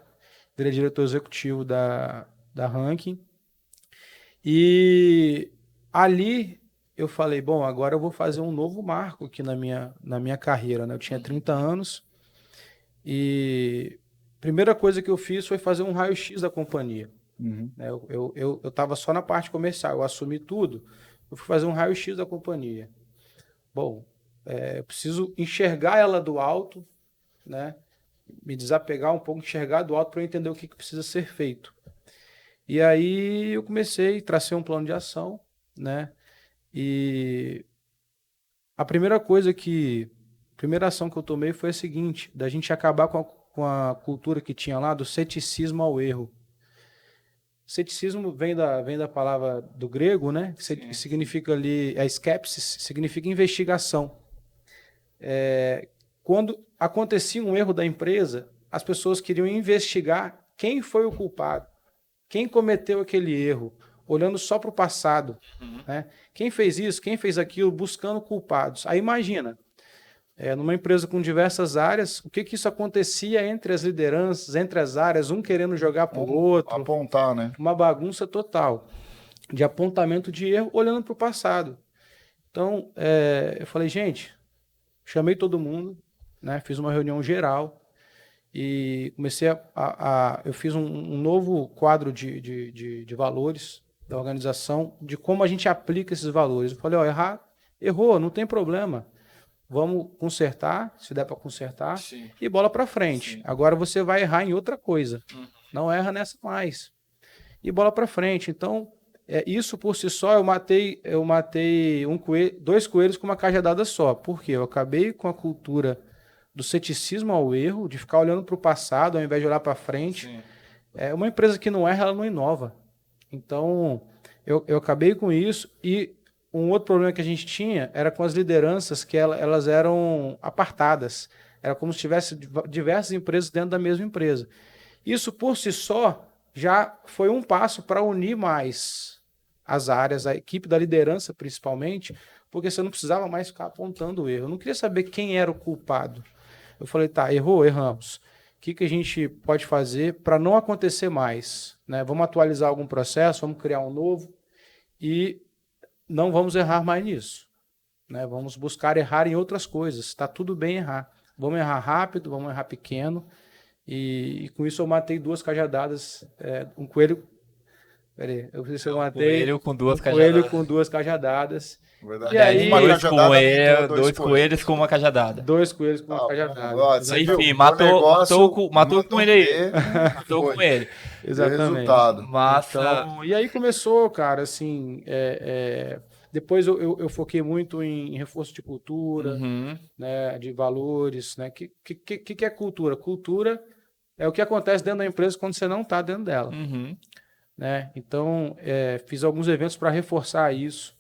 C: Virei diretor executivo da Ranking. E ali eu falei, bom, agora eu vou fazer um novo marco aqui na minha carreira, né? Eu tinha 30 anos e a primeira coisa que eu fiz foi fazer um raio-x da companhia. Né? Eu estava só na parte comercial, eu assumi tudo, eu fui fazer um raio-x da companhia. Bom, eu preciso enxergar ela do alto, né? Me desapegar um pouco, enxergar do alto para eu entender o que precisa ser feito. E aí eu comecei, tracei um plano de ação, né? E a primeira ação que eu tomei foi a seguinte, da gente acabar com a cultura que tinha lá do ceticismo ao erro. Ceticismo vem da palavra do grego, né? Que significa ali, a skepsis, significa investigação. Quando acontecia um erro da empresa, as pessoas queriam investigar quem foi o culpado, quem cometeu aquele erro, olhando só para o passado. Né? Quem fez isso, quem fez aquilo, buscando culpados. Aí imagina, numa empresa com diversas áreas, o que isso acontecia entre as lideranças, entre as áreas, um querendo jogar para o outro.
B: Apontar, né?
C: Uma bagunça total de apontamento de erro, olhando para o passado. Então, eu falei, gente, chamei todo mundo, né? Fiz uma reunião geral e comecei eu fiz um novo quadro de valores da organização, de como a gente aplica esses valores. Eu falei, errou, não tem problema. Vamos consertar, se der para consertar,
A: Sim.
C: E bola para frente.
A: Sim.
C: Agora você vai errar em outra coisa. Não erra nessa mais. E bola para frente. Então, isso por si só, eu matei dois coelhos com uma cajadada só. Por quê? Eu acabei com a cultura do ceticismo ao erro, de ficar olhando para o passado ao invés de olhar para frente.
A: Sim.
C: Uma empresa que não erra, ela não inova. Então, eu acabei com isso. E um outro problema que a gente tinha era com as lideranças, que elas eram apartadas. Era como se tivesse diversas empresas dentro da mesma empresa. Isso, por si só, já foi um passo para unir mais as áreas, a equipe da liderança, principalmente, porque você não precisava mais ficar apontando o erro. Eu não queria saber quem era o culpado. Eu falei, tá, erramos. O que a gente pode fazer para não acontecer mais? Né? Vamos atualizar algum processo, vamos criar um novo e não vamos errar mais nisso. Né? Vamos buscar errar em outras coisas. Está tudo bem errar. Vamos errar rápido, vamos errar pequeno. E com isso eu matei duas cajadadas. Um coelho. Peraí, eu sei se eu matei.
A: Coelho com duas
C: coelho
A: cajadadas.
C: com duas cajadadas.
B: Verdade.
C: E aí,
A: dois coelhos com uma cajadada.
C: Dois coelhos com uma cajadada.
A: Enfim, matou com ele aí. Matou com ele.
C: Exatamente.
B: Resultado.
A: Massa.
C: Então, e aí começou, cara, assim. Depois eu foquei muito em reforço de cultura, né, de valores. Né? Que é cultura? Cultura é o que acontece dentro da empresa quando você não está dentro dela. Né? Então, fiz alguns eventos para reforçar isso.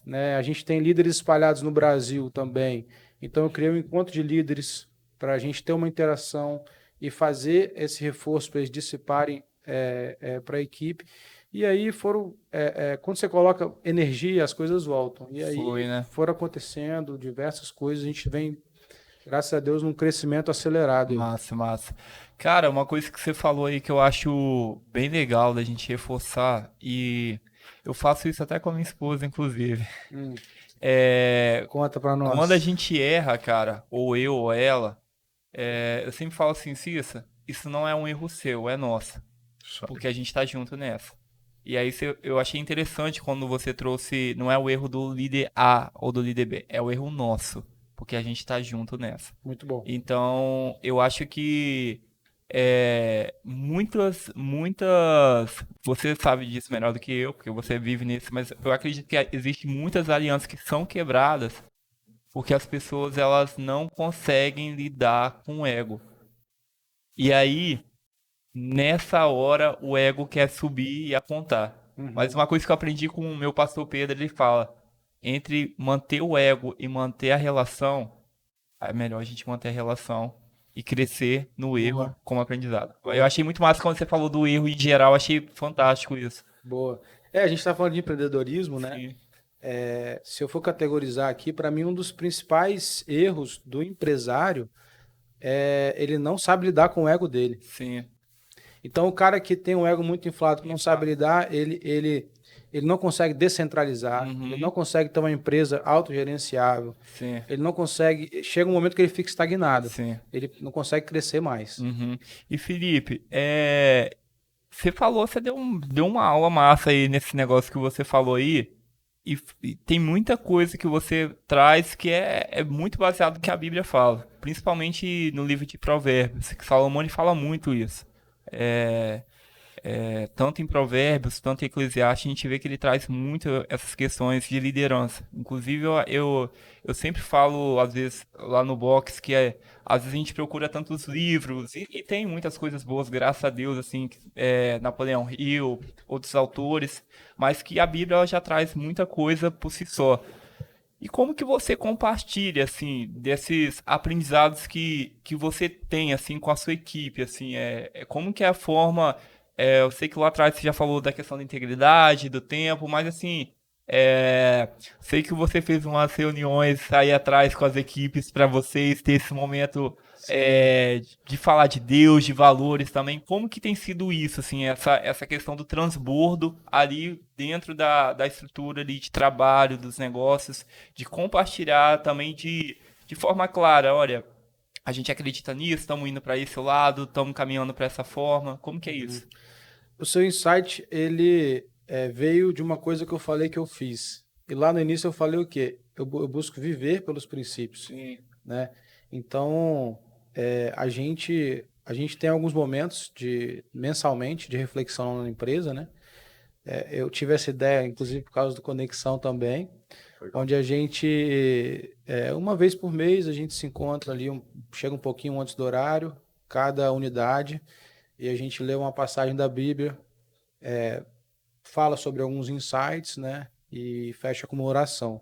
C: Né? A gente tem líderes espalhados no Brasil também. Então, eu criei um encontro de líderes para a gente ter uma interação e fazer esse reforço para eles dissiparem para a equipe. E aí quando você coloca energia, as coisas voltam. E aí foram acontecendo diversas coisas. A gente vem, graças a Deus, num crescimento acelerado.
A: Massa. Cara, uma coisa que você falou aí que eu acho bem legal da gente reforçar, e eu faço isso até com a minha esposa, inclusive.
C: Conta pra nós.
A: Quando a gente erra, cara, ou eu ou ela, eu sempre falo assim, Cissa, isso não é um erro seu, é nosso. Porque a gente tá junto nessa. E aí eu achei interessante quando você trouxe, não é o erro do líder A ou do líder B, é o erro nosso. Porque a gente tá junto nessa.
C: Muito bom.
A: Então, eu acho que muitas, você sabe disso melhor do que eu, porque você vive nisso, mas eu acredito que existem muitas alianças que são quebradas porque as pessoas elas não conseguem lidar com o ego. E aí, nessa hora, o ego quer subir e apontar. Mas uma coisa que eu aprendi com o meu pastor Pedro, ele fala, entre manter o ego e manter a relação, é melhor a gente manter a relação e crescer no erro
C: Boa.
A: como aprendizado.
C: Boa.
A: Eu achei muito massa quando você falou do erro em geral, achei fantástico isso.
C: Boa. A gente está falando de empreendedorismo, né?
A: Sim,
C: Se eu for categorizar aqui, para mim, um dos principais erros do empresário é ele não sabe lidar com o ego dele.
A: sim,
C: Então, o cara que tem um ego muito inflado, que não sabe lidar, ele não consegue descentralizar, ele não consegue ter uma empresa autogerenciável,
A: sim,
C: ele não consegue. Chega um momento que ele fica estagnado,
A: sim.
C: ele não consegue crescer mais.
A: Uhum. E Felipe, você falou, você deu uma aula massa aí nesse negócio que você falou aí, e tem muita coisa que você traz que é muito baseado no que a Bíblia fala, principalmente no livro de Provérbios, que Salomão ele fala muito isso. É, tanto em Provérbios, tanto em Eclesiastes, a gente vê que ele traz muito essas questões de liderança. Inclusive, eu sempre falo, às vezes, lá no box, às vezes a gente procura tantos livros, e tem muitas coisas boas, graças a Deus, assim, Napoleão Hill, outros autores, mas que a Bíblia ela já traz muita coisa por si só. E como que você compartilha, assim, desses aprendizados que você tem, assim, com a sua equipe, assim, como que é a forma, eu sei que lá atrás você já falou da questão da integridade, do tempo, mas, assim, sei que você fez umas reuniões aí atrás com as equipes para vocês ter esse momento de falar de Deus, de valores também. Como que tem sido isso, assim, essa questão do transbordo ali dentro da estrutura ali de trabalho, dos negócios, de compartilhar também de forma clara, olha, a gente acredita nisso, estamos indo para esse lado, estamos caminhando para essa forma. Como que é isso?
C: O seu insight, ele veio de uma coisa que eu falei que eu fiz. E lá no início eu falei o quê? Eu busco viver pelos princípios,
A: Sim,
C: né? Então, a gente tem alguns momentos mensalmente de reflexão na empresa, né? Eu tive essa ideia, inclusive por causa do Conexão também, onde a gente, uma vez por mês, a gente se encontra ali, chega um pouquinho antes do horário, cada unidade, e a gente lê uma passagem da Bíblia, fala sobre alguns insights, né? E fecha com uma oração.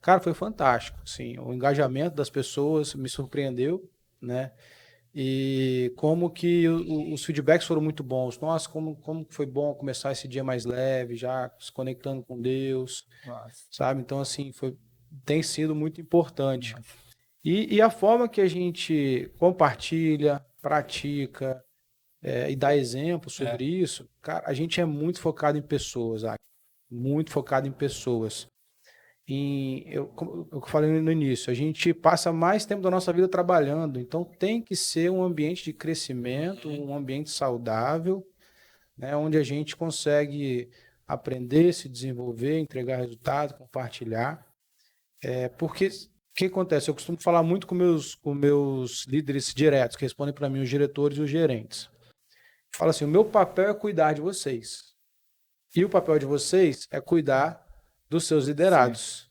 C: Cara, foi fantástico, sim. O engajamento das pessoas me surpreendeu, né? E como que os feedbacks foram muito bons. Nossa, como foi bom começar esse dia mais leve, já se conectando com Deus,
A: nossa,
C: sabe? Então, assim, tem sido muito importante.
A: nossa.
C: E a forma que a gente compartilha, pratica, e dá exemplo sobre isso, cara, a gente é muito focado em pessoas, muito focado em pessoas. Como eu falei no início, a gente passa mais tempo da nossa vida trabalhando, então tem que ser um ambiente de crescimento, um ambiente saudável, né, onde a gente consegue aprender, se desenvolver, entregar resultado, compartilhar. Porque o que acontece? Eu costumo falar muito com meus líderes diretos, que respondem para mim, os diretores e os gerentes. Fala assim, o meu papel é cuidar de vocês. E o papel de vocês é cuidar dos seus liderados.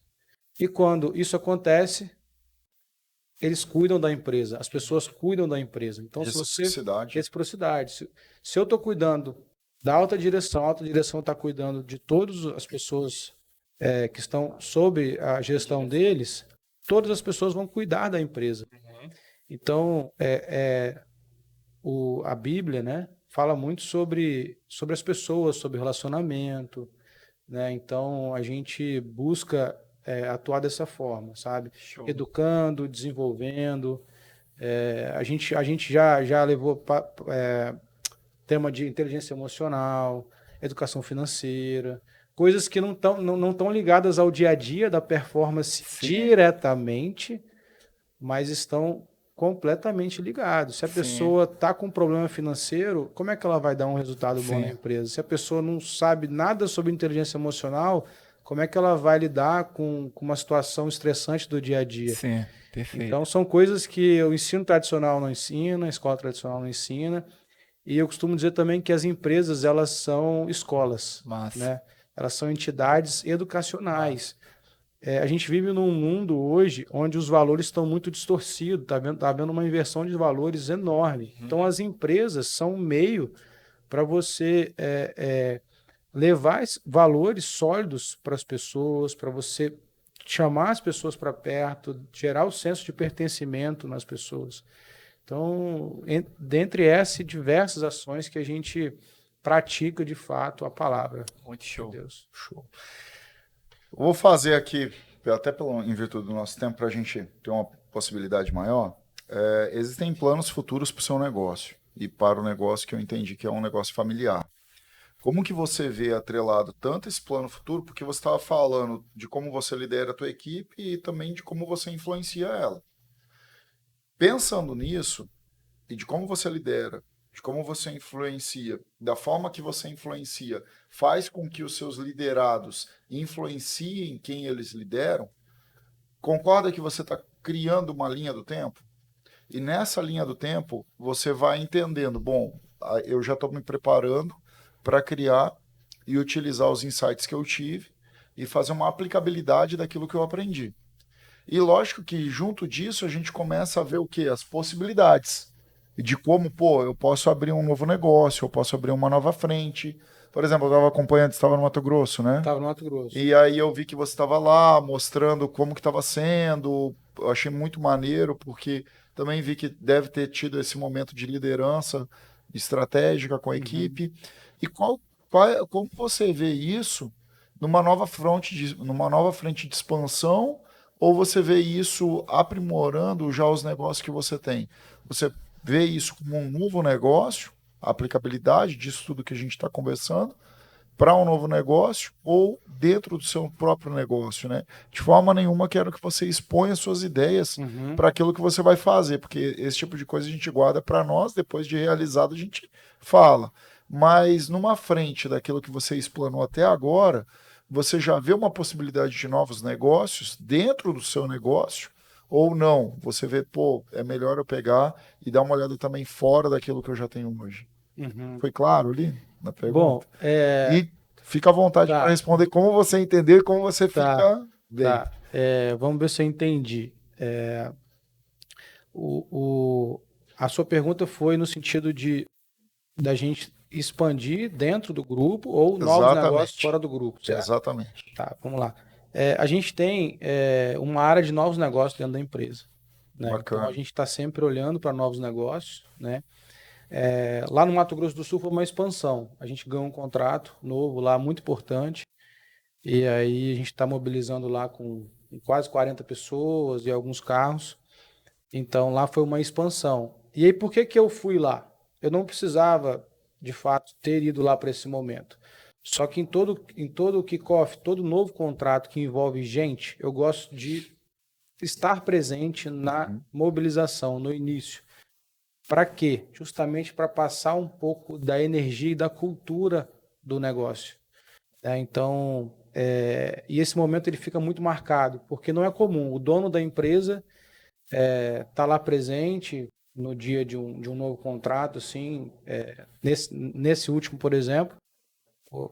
C: Sim. E quando isso acontece, eles cuidam da empresa, as pessoas cuidam da empresa. Então, reciprocidade. Se eu estou cuidando da alta direção, a alta direção está cuidando de todas as pessoas que estão sob a gestão deles, todas as pessoas vão cuidar da empresa. Uhum. Então, a Bíblia, né, fala muito sobre as pessoas, sobre relacionamento, né? Então a gente busca atuar dessa forma, sabe? Show. Educando, desenvolvendo. A gente já levou tema de inteligência emocional, educação financeira, coisas que não estão ligadas ao dia a dia da performance diretamente, mas estão completamente ligado. Se a pessoa está com um problema financeiro, como é que ela vai dar um resultado bom na empresa? Se a pessoa não sabe nada sobre inteligência emocional, como é que ela vai lidar com uma situação estressante do dia a dia?
A: Sim, perfeito.
C: Então, são coisas que o ensino tradicional não ensina, a escola tradicional não ensina. E eu costumo dizer também que as empresas, elas são escolas, né? Elas são entidades educacionais. A gente vive num mundo hoje onde os valores estão muito distorcidos, tá havendo uma inversão de valores enorme. Então, as empresas são um meio para você levar valores sólidos para as pessoas, para você chamar as pessoas para perto, gerar o senso de pertencimento nas pessoas. Então, dentre essas diversas ações que a gente pratica de fato a palavra.
A: Muito show.
C: Deus.
B: Show. Vou fazer aqui, até em virtude do nosso tempo, para a gente ter uma possibilidade maior. Existem planos futuros para o seu negócio e para o negócio que eu entendi que é um negócio familiar. Como que você vê atrelado tanto esse plano futuro, porque você estava falando de como você lidera a tua equipe e também de como você influencia ela. Pensando nisso, e de como você lidera, de como você influencia, da forma que você influencia, faz com que os seus liderados influenciem quem eles lideram, concorda que você está criando uma linha do tempo? E nessa linha do tempo, você vai entendendo, bom, eu já estou me preparando para criar e utilizar os insights que eu tive e fazer uma aplicabilidade daquilo que eu aprendi. E lógico que junto disso a gente começa a ver o quê? As possibilidades de como, eu posso abrir um novo negócio, eu posso abrir uma nova frente. Por exemplo, eu estava acompanhando, você estava no Mato Grosso, né?
C: Estava no Mato Grosso.
B: E aí eu vi que você estava lá mostrando como que estava sendo. Eu achei muito maneiro, porque também vi que deve ter tido esse momento de liderança estratégica com a equipe. E como você vê isso numa nova frente de expansão, ou você vê isso aprimorando já os negócios que você tem? Você vê isso como um novo negócio, a aplicabilidade disso tudo que a gente está conversando, para um novo negócio ou dentro do seu próprio negócio, né? De forma nenhuma quero que você exponha suas ideias para aquilo que você vai fazer, porque esse tipo de coisa a gente guarda para nós, depois de realizado a gente fala. Mas numa frente daquilo que você explanou até agora, você já vê uma possibilidade de novos negócios dentro do seu negócio ou não? Você vê, é melhor eu pegar e dar uma olhada também fora daquilo que eu já tenho hoje. Foi claro ali na pergunta?
C: Bom,
B: E fica à vontade para responder como você entendeu e como você fica bem.
C: Tá. Vamos ver se eu entendi. A sua pergunta foi no sentido da gente expandir dentro do grupo ou novos negócios fora do grupo. Certo?
B: Exatamente.
C: Tá, vamos lá. A gente tem uma área de novos negócios dentro da empresa. Né? Então a gente está sempre olhando para novos negócios, né? Lá no Mato Grosso do Sul foi uma expansão. A gente ganhou um contrato novo lá, muito importante. E aí a gente está mobilizando lá com quase 40 pessoas e alguns carros. Então lá foi uma expansão. E aí por que eu fui lá? Eu não precisava, de fato, ter ido lá para esse momento. Só que em todo o kickoff, todo novo contrato que envolve gente, eu gosto de estar presente na mobilização, no início. Para quê? Justamente para passar um pouco da energia e da cultura do negócio. Então, e esse momento ele fica muito marcado, porque não é comum. O dono da empresa tá lá presente no dia de um novo contrato, assim, nesse último, por exemplo,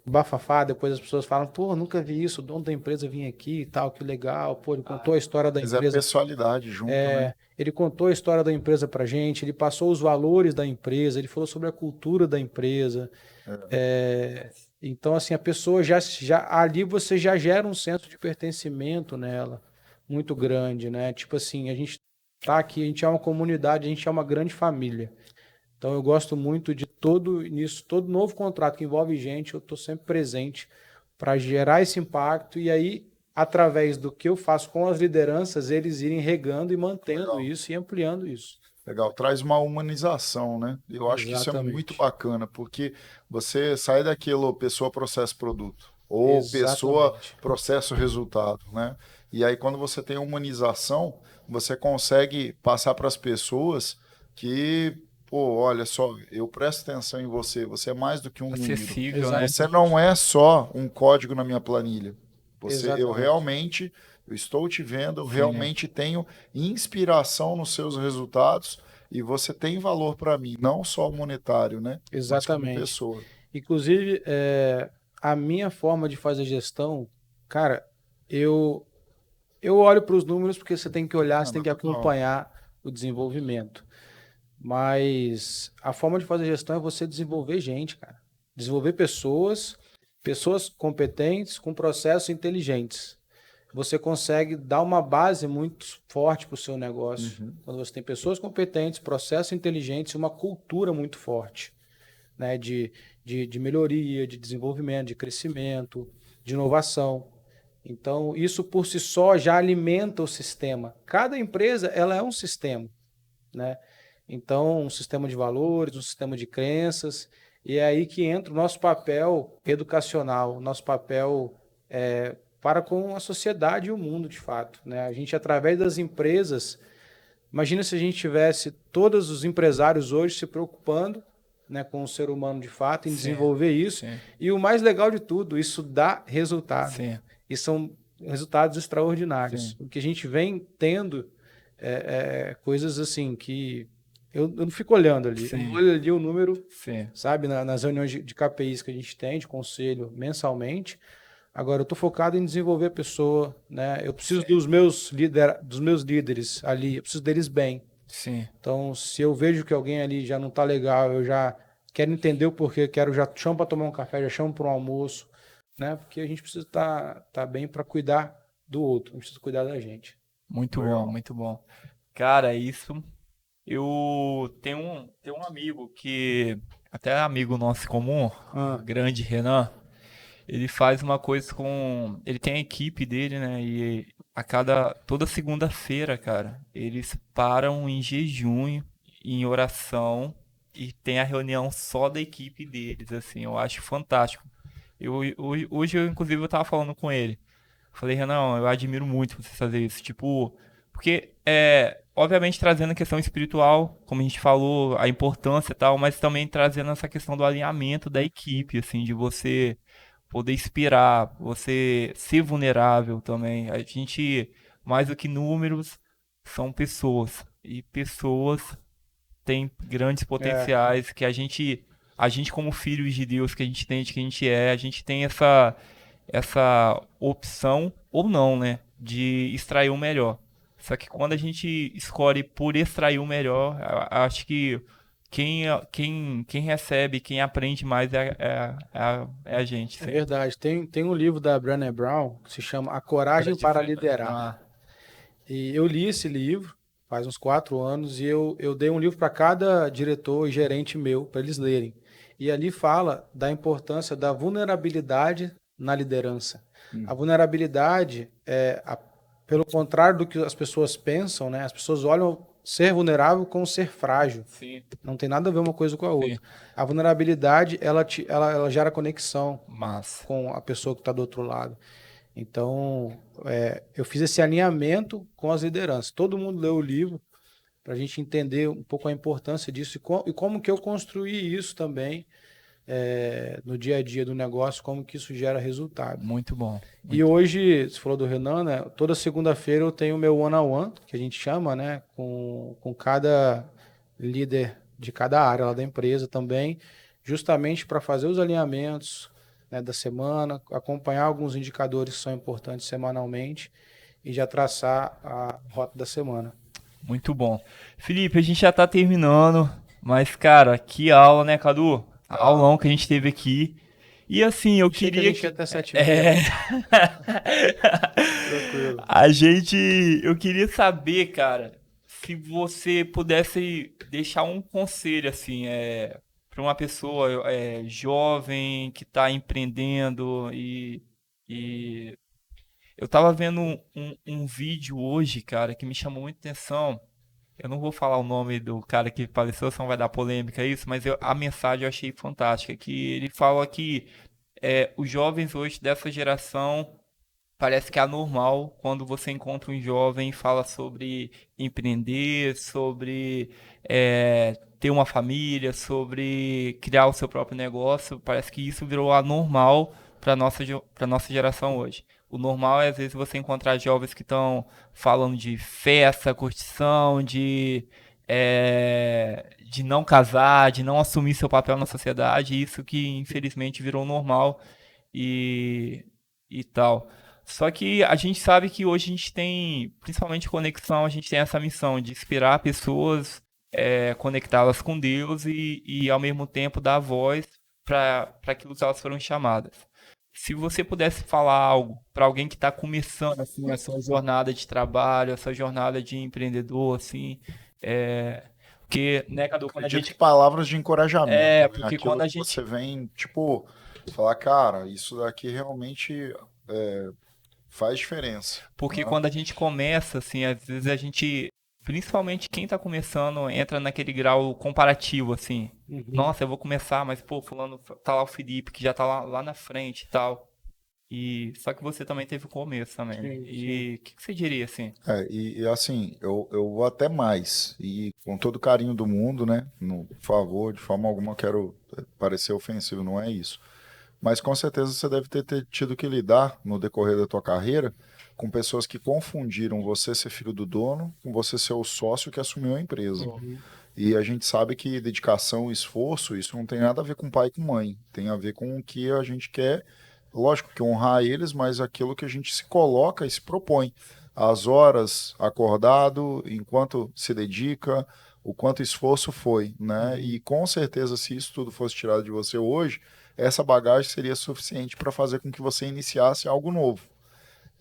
C: bafafá, depois as pessoas falam, nunca vi isso, o dono da empresa vinha aqui e tal, que legal, ele contou a história da empresa.
B: Mas é pessoalidade junto, né?
C: Ele contou a história da empresa pra gente, ele passou os valores da empresa, ele falou sobre a cultura da empresa. Então, assim, a pessoa ali você já gera um senso de pertencimento nela, muito grande, né? Tipo assim, a gente tá aqui, a gente é uma comunidade, a gente é uma grande família. Então eu gosto muito de todo novo contrato que envolve gente, eu estou sempre presente para gerar esse impacto e aí, através do que eu faço com as lideranças, eles irem regando e mantendo isso e ampliando isso.
B: Legal, traz uma humanização, né? Eu acho que isso é muito bacana, porque você sai daquilo pessoa, processo, produto, ou pessoa, processo, resultado, né? E aí quando você tem humanização, você consegue passar para as pessoas que olha só, eu presto atenção em você, você é mais do que um
A: acessível,
B: número. Né? Você não é só um código na minha planilha. Eu estou te vendo, eu realmente tenho inspiração nos seus resultados e você tem valor para mim, não só monetário, né?
C: Exatamente.
B: Mas como pessoa.
C: Inclusive, a minha forma de fazer gestão, cara, eu olho para os números porque você tem que olhar, você tem que acompanhar o desenvolvimento. Mas a forma de fazer gestão é você desenvolver gente, cara. Desenvolver pessoas competentes com processos inteligentes. você consegue dar uma base muito forte para o seu negócio. Quando você tem pessoas competentes, processos inteligentes e uma cultura muito forte, né, de melhoria, de desenvolvimento, de crescimento, de inovação. Então, isso por si só já alimenta o sistema. Cada empresa, ela é um sistema, né? Então, um sistema de valores, um sistema de crenças, e é aí que entra o nosso papel educacional, nosso papel para com a sociedade e o mundo, de fato, né? A gente, através das empresas, imagina se a gente tivesse todos os empresários hoje se preocupando, né, com o ser humano de fato, em desenvolver isso. E o mais legal de tudo, isso dá resultado. E são resultados extraordinários. O que a gente vem tendo coisas assim que eu não fico olhando ali. Eu olho ali o número, sabe, nas reuniões de KPIs que a gente tem, de conselho, mensalmente. Agora, eu estou focado em desenvolver a pessoa, né? Eu preciso dos meus líderes ali, eu preciso deles bem. Então, se eu vejo que alguém ali já não está legal, eu já quero entender o porquê, já chamo para tomar um café, já chamo para um almoço, né? Porque a gente precisa tá bem para cuidar do outro, a gente precisa cuidar da gente.
A: Muito bom, muito bom. Cara, isso. Eu tenho um amigo que, até é amigo nosso comum, grande Renan, ele faz uma coisa com. Ele tem a equipe dele, né? E toda segunda-feira, cara, eles param em jejum, em oração, e tem a reunião só da equipe deles, assim, eu acho fantástico. Hoje, inclusive, eu tava falando com ele. Falei, Renan, eu admiro muito você fazer isso. Tipo, porque obviamente trazendo a questão espiritual, como a gente falou, a importância e tal, mas também trazendo essa questão do alinhamento da equipe, assim, de você poder inspirar, você ser vulnerável também. A gente, mais do que números, são pessoas. E pessoas têm grandes potenciais que a gente como filhos de Deus, que a gente tem, de que a gente tem essa opção, ou não, né, de extrair o melhor. Só que quando a gente escolhe por extrair o melhor, acho que quem recebe, quem aprende mais é a gente.
C: É verdade. Tem um livro da Brené Brown que se chama A Coragem para Liderar. E eu li esse livro faz uns 4 anos e eu dei um livro para cada diretor e gerente meu, para eles lerem. E ali fala da importância da vulnerabilidade na liderança. A vulnerabilidade pelo contrário do que as pessoas pensam, né? As pessoas olham ser vulnerável como ser frágil. Não tem nada a ver uma coisa com a outra. A vulnerabilidade, ela gera conexão com a pessoa que está do outro lado. Então, eu fiz esse alinhamento com as lideranças. Todo mundo leu o livro para a gente entender um pouco a importância disso e como que eu construí isso também no dia a dia do negócio, como que isso gera resultado.
A: Muito bom.
C: E hoje, você falou do Renan, né? Toda segunda-feira eu tenho o meu one-on-one, que a gente chama, né? Com cada líder de cada área lá da empresa também, justamente para fazer os alinhamentos, né, da semana, acompanhar alguns indicadores que são importantes semanalmente e já traçar a rota da semana.
A: Muito bom. Felipe, a gente já tá terminando, mas, cara, que aula, né, Cadu? Aulão que a gente teve aqui. E assim, eu queria
C: que até 7h30.
A: Eu queria saber, cara, se você pudesse deixar um conselho, assim, para uma pessoa jovem que está empreendendo e eu tava vendo um vídeo hoje, cara, que me chamou muita atenção. Eu não vou falar o nome do cara que faleceu, senão vai dar polêmica isso, mas a mensagem eu achei fantástica, que ele fala que os jovens hoje dessa geração parece que é anormal quando você encontra um jovem e fala sobre empreender, sobre ter uma família, sobre criar o seu próprio negócio. Parece que isso virou anormal para nossa geração hoje. O normal é, às vezes, você encontrar jovens que estão falando de festa, curtição, de não casar, de não assumir seu papel na sociedade. Isso que, infelizmente, virou normal e tal. Só que a gente sabe que hoje a gente tem, principalmente conexão, a gente tem essa missão de inspirar pessoas, conectá-las com Deus e, ao mesmo tempo, dar voz para aquilo que elas foram chamadas. Se você pudesse falar algo para alguém que está começando assim, a sua jornada de trabalho, a sua jornada de empreendedor, assim, porque, né, Cadu, quando a
B: Acredito que
A: gente.
B: palavras de encorajamento, né?
A: Porque quando
B: Aquilo
A: a
B: que você
A: gente.
B: vem, tipo, falar, cara, isso daqui realmente faz diferença,
A: Porque
B: né?
A: quando a gente começa, assim, às vezes a gente. Principalmente quem está começando entra naquele grau comparativo, assim.
C: Uhum.
A: Nossa, eu vou começar, mas, pô, fulano tá lá o Felipe, que já tá lá na frente e tal. E só que você também teve o começo também, né?
C: Sim, sim.
A: E o que você diria assim?
B: E, assim, eu vou até mais, e com todo o carinho do mundo, né? No, por favor, de forma alguma eu quero parecer ofensivo, não é isso. Mas com certeza você deve ter tido que lidar no decorrer da tua carreira com pessoas que confundiram você ser filho do dono com você ser o sócio que assumiu a empresa.
C: Uhum.
B: E a gente sabe que dedicação e esforço, isso não tem nada a ver com pai e com mãe. Tem a ver com o que a gente quer, lógico que honrar eles, mas aquilo que a gente se coloca e se propõe. As horas acordado, enquanto se dedica, o quanto esforço foi, né?
C: Uhum.
B: E com certeza, se isso tudo fosse tirado de você hoje, essa bagagem seria suficiente para fazer com que você iniciasse algo novo.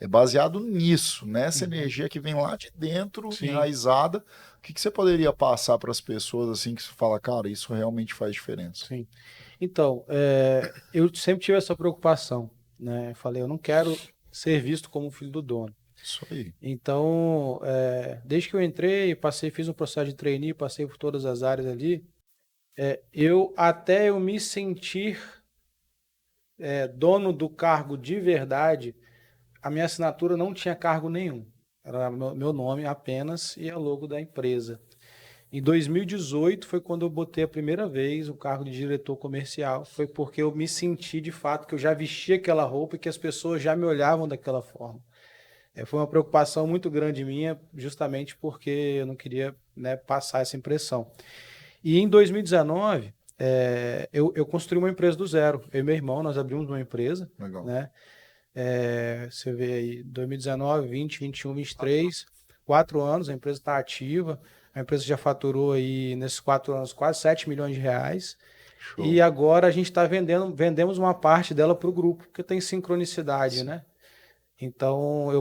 B: É baseado nisso, nessa
C: Uhum.
B: energia que vem lá de dentro,
C: Sim,
B: enraizada. O que você poderia passar para as pessoas assim que você fala, cara, isso realmente faz diferença?
C: sim. Então, eu sempre tive essa preocupação, né? Eu falei, eu não quero ser visto como filho do dono.
B: Isso aí.
C: Então, desde que eu entrei, passei, fiz um processo de trainee, passei por todas as áreas ali, até eu me sentir dono do cargo de verdade, a minha assinatura não tinha cargo nenhum. Era meu nome apenas e a logo da empresa. Em 2018 foi quando eu botei a primeira vez o cargo de diretor comercial. Foi porque eu me senti de fato que eu já vestia aquela roupa e que as pessoas já me olhavam daquela forma. Foi uma preocupação muito grande minha, justamente porque eu não queria, né, passar essa impressão. E em 2019, eu construí uma empresa do zero. Eu e meu irmão, nós abrimos uma empresa,
B: Legal.
C: né? Você vê aí, 2019, 20, 21, 23, 4 anos, a empresa está ativa. A empresa já faturou aí, nesses 4 anos, quase 7 milhões de reais. E
B: Show.
C: agora a gente está vendemos uma parte dela para o grupo, porque tem sincronicidade,
B: Sim.
C: né? Então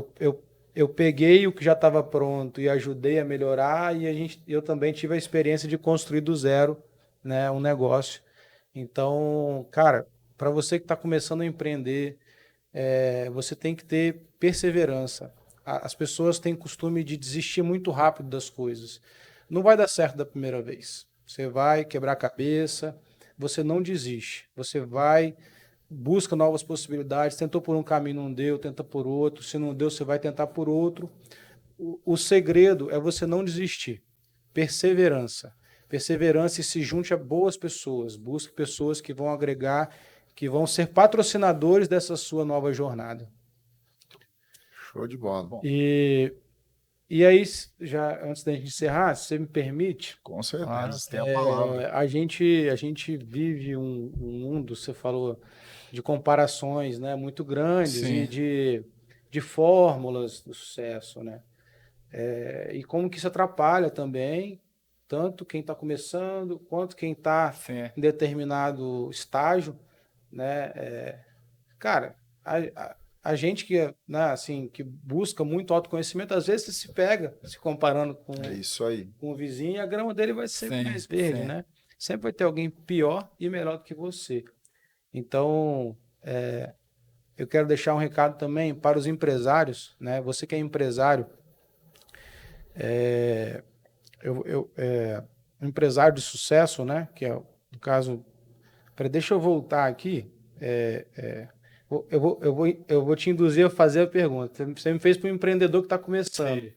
C: eu peguei o que já estava pronto e ajudei a melhorar, e eu também tive a experiência de construir do zero, né, um negócio. Então, cara, para você que está começando a empreender, você tem que ter perseverança. As pessoas têm costume de desistir muito rápido das coisas. Não vai dar certo da primeira vez. Você vai quebrar a cabeça, você não desiste. Você vai, busca novas possibilidades. Tentou por um caminho, não deu, tenta por outro. Se não deu, você vai tentar por outro. O segredo é você não desistir. Perseverança. Perseverança e se junte a boas pessoas. Busque pessoas que vão agregar, que vão ser patrocinadores dessa sua nova jornada.
B: Show de bola.
A: Bom,
C: E, e aí, já antes da gente encerrar, se você me permite,
B: Com certeza,
A: claro.
B: tem a palavra.
C: a gente vive um mundo, você falou, de comparações, né, muito grandes e
A: Sim.
C: de fórmulas do sucesso, né? E como que isso atrapalha também, tanto quem está começando, quanto quem está
A: Sim.
C: em determinado estágio, né? Cara, a gente que, né, assim, que busca muito autoconhecimento, às vezes você se pega se comparando
B: É isso aí.
C: com o vizinho e a grama dele vai ser
A: Sim,
C: mais verde,
A: sim.
C: né? Sempre vai ter alguém pior e melhor do que você. Então, eu quero deixar um recado também para os empresários, né? Você que é empresário, um empresário de sucesso, né? Que é, no caso, deixa eu voltar aqui. Eu vou te induzir a fazer a pergunta. Você me fez para um empreendedor que está começando.
A: Sim.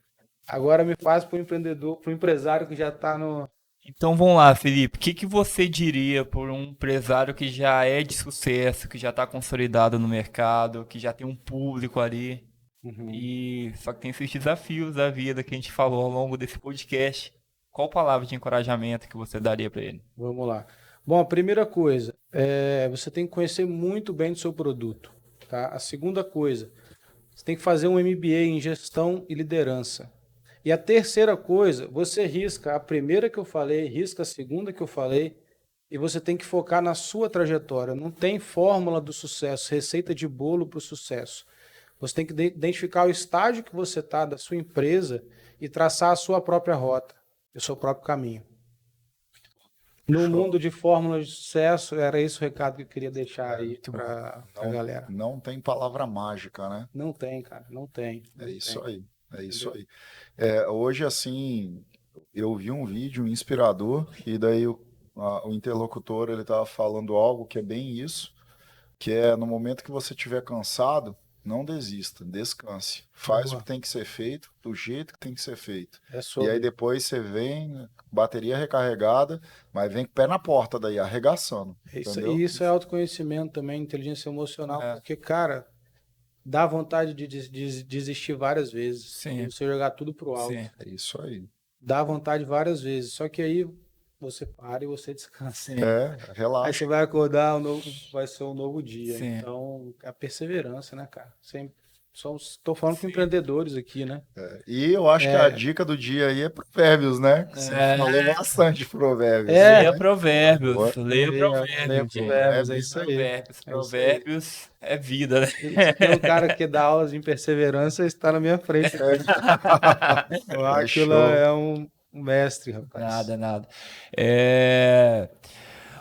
C: Agora me faz para um empreendedor, para um empresário que já está no.
A: Então vamos lá, Felipe. O que que você diria por um empresário que já é de sucesso, que já está consolidado no mercado, que já tem um público ali,
C: Uhum.
A: e só que tem esses desafios da vida que a gente falou ao longo desse podcast? Qual palavra de encorajamento que você daria para ele?
C: Vamos lá. Bom, a primeira coisa, você tem que conhecer muito bem do seu produto. Tá? A segunda coisa, você tem que fazer um MBA em gestão e liderança. E a terceira coisa, você risca a primeira que eu falei, risca a segunda que eu falei, e você tem que focar na sua trajetória. Não tem fórmula do sucesso, receita de bolo para o sucesso. Você tem que identificar o estágio que você está da sua empresa e traçar a sua própria rota, o seu próprio caminho. No mundo de fórmulas de sucesso, era esse o recado que eu queria deixar aí para a galera.
B: Não tem palavra mágica, né?
C: Não tem, cara, não tem.
B: É isso aí, é isso aí. Hoje, assim, eu vi um vídeo inspirador e daí o interlocutor, ele estava falando algo que é bem isso, que é no momento que você estiver cansado, não desista, descanse. Faz o que tem que ser feito, do jeito que tem que ser feito. E aí depois você vem, bateria recarregada, mas vem com o pé na porta daí, arregaçando.
C: Isso é autoconhecimento também, inteligência emocional, porque, cara, dá vontade de desistir várias vezes.
A: Sim.
C: Você jogar tudo pro alto.
A: Sim.
B: É isso aí.
C: Dá vontade várias vezes, só que aí você para e você descansa.
B: Relaxa.
C: Aí você vai acordar, vai ser um novo dia.
A: Sim.
C: Então, a perseverança, né, cara? Estou falando com empreendedores aqui, né?
B: E eu acho que a dica do dia aí é provérbios, né? Você falou bastante de provérbios.
A: Leia provérbios. Leia
C: provérbios, é isso aí.
A: Provérbios é vida, né?
C: Tem um cara que dá aulas em perseverança está na minha frente. Aquilo é um mestre, rapaz.
A: Nada.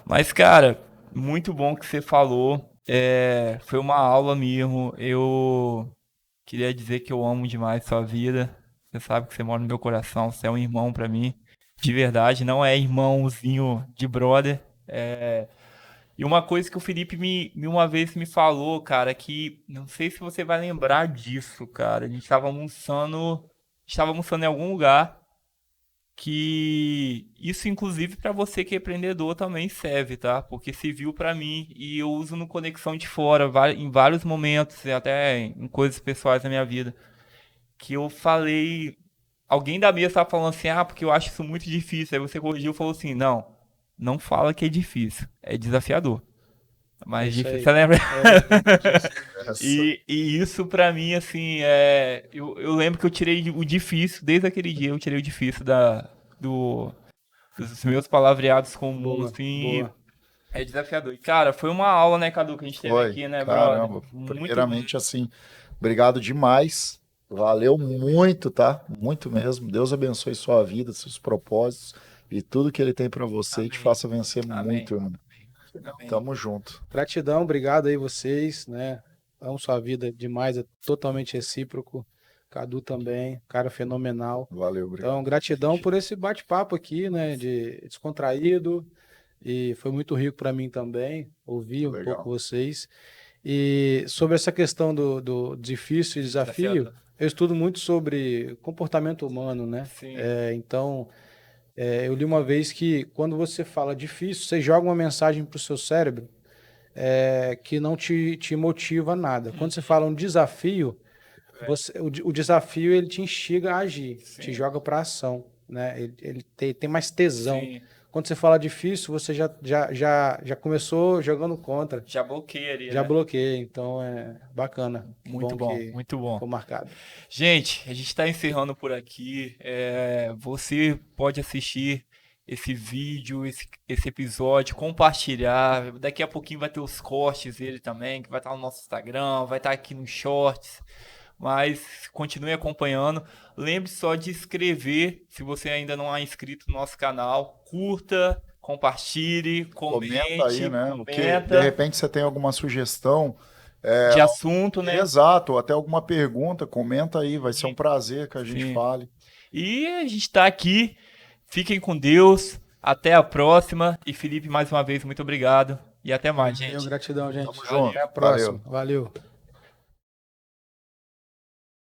A: Mas, cara, muito bom que você falou. Foi uma aula mesmo. Eu queria dizer que eu amo demais sua vida. Você sabe que você mora no meu coração. Você é um irmão pra mim. De verdade, não é irmãozinho de brother. E uma coisa que o Felipe uma vez me falou, cara, que não sei se você vai lembrar disso, cara. A gente estava almoçando em algum lugar. Que isso, inclusive, para você que é empreendedor também serve, tá? Porque serviu para mim e eu uso no Conexão de Fora em vários momentos, até em coisas pessoais da minha vida. Que eu falei, alguém da mesa estava falando assim, porque eu acho isso muito difícil. Aí você corrigiu e falou assim, não fala que é difícil, é desafiador. Mas difícil, você lembra? E isso pra mim, assim, eu lembro que eu tirei o difícil, desde aquele dia eu tirei o difícil dos meus palavreados comuns, assim,
C: boa.
A: é desafiador. E, cara, foi uma aula, né, Cadu, que a gente teve aqui, né,
B: caramba.
A: brother?
B: Primeiramente, assim, obrigado demais, valeu muito, tá? Muito mesmo, Deus abençoe sua vida, seus propósitos e tudo que Ele tem pra você e te faça vencer muito, irmão. Tamo junto.
C: Gratidão, obrigado aí vocês, né? Amo sua vida demais, é totalmente recíproco. Cadu também, cara fenomenal.
B: Valeu, obrigado.
C: Então, gratidão por esse bate-papo aqui, né? De descontraído. E foi muito rico para mim também, ouvir um pouco vocês. E sobre essa questão do difícil e desafio, eu estudo muito sobre comportamento humano, né?
A: Sim.
C: Então, eu li uma vez que quando você fala difícil, você joga uma mensagem para o seu cérebro que não te motiva a nada. Quando você fala um desafio, o desafio ele te instiga a agir, te joga para ação, né? Ele tem mais tesão.
A: Sim.
C: Quando você fala difícil, você já começou jogando contra.
A: Já bloqueia ali,
C: Já
A: né?
C: bloqueia, então é bacana.
A: Muito bom, muito bom.
C: Ficou marcado.
A: Gente, a gente está encerrando por aqui. Você pode assistir esse vídeo, esse episódio, compartilhar. Daqui a pouquinho vai ter os cortes dele também, que vai estar no nosso Instagram, vai estar aqui nos shorts. Mas continue acompanhando. Lembre só de inscrever, se você ainda não é inscrito no nosso canal. Curta, compartilhe, comente.
B: Comenta aí, né?
A: Comenta.
B: Porque, de repente você tem alguma sugestão
A: de assunto, né?
B: Exato, ou até alguma pergunta, comenta aí, vai ser um prazer que a gente fale.
A: E a gente está aqui. Fiquem com Deus. Até a próxima. E Felipe, mais uma vez, muito obrigado. E até mais, gente.
C: Gratidão, gente.
B: Tamo junto.
C: Até a próxima. Valeu.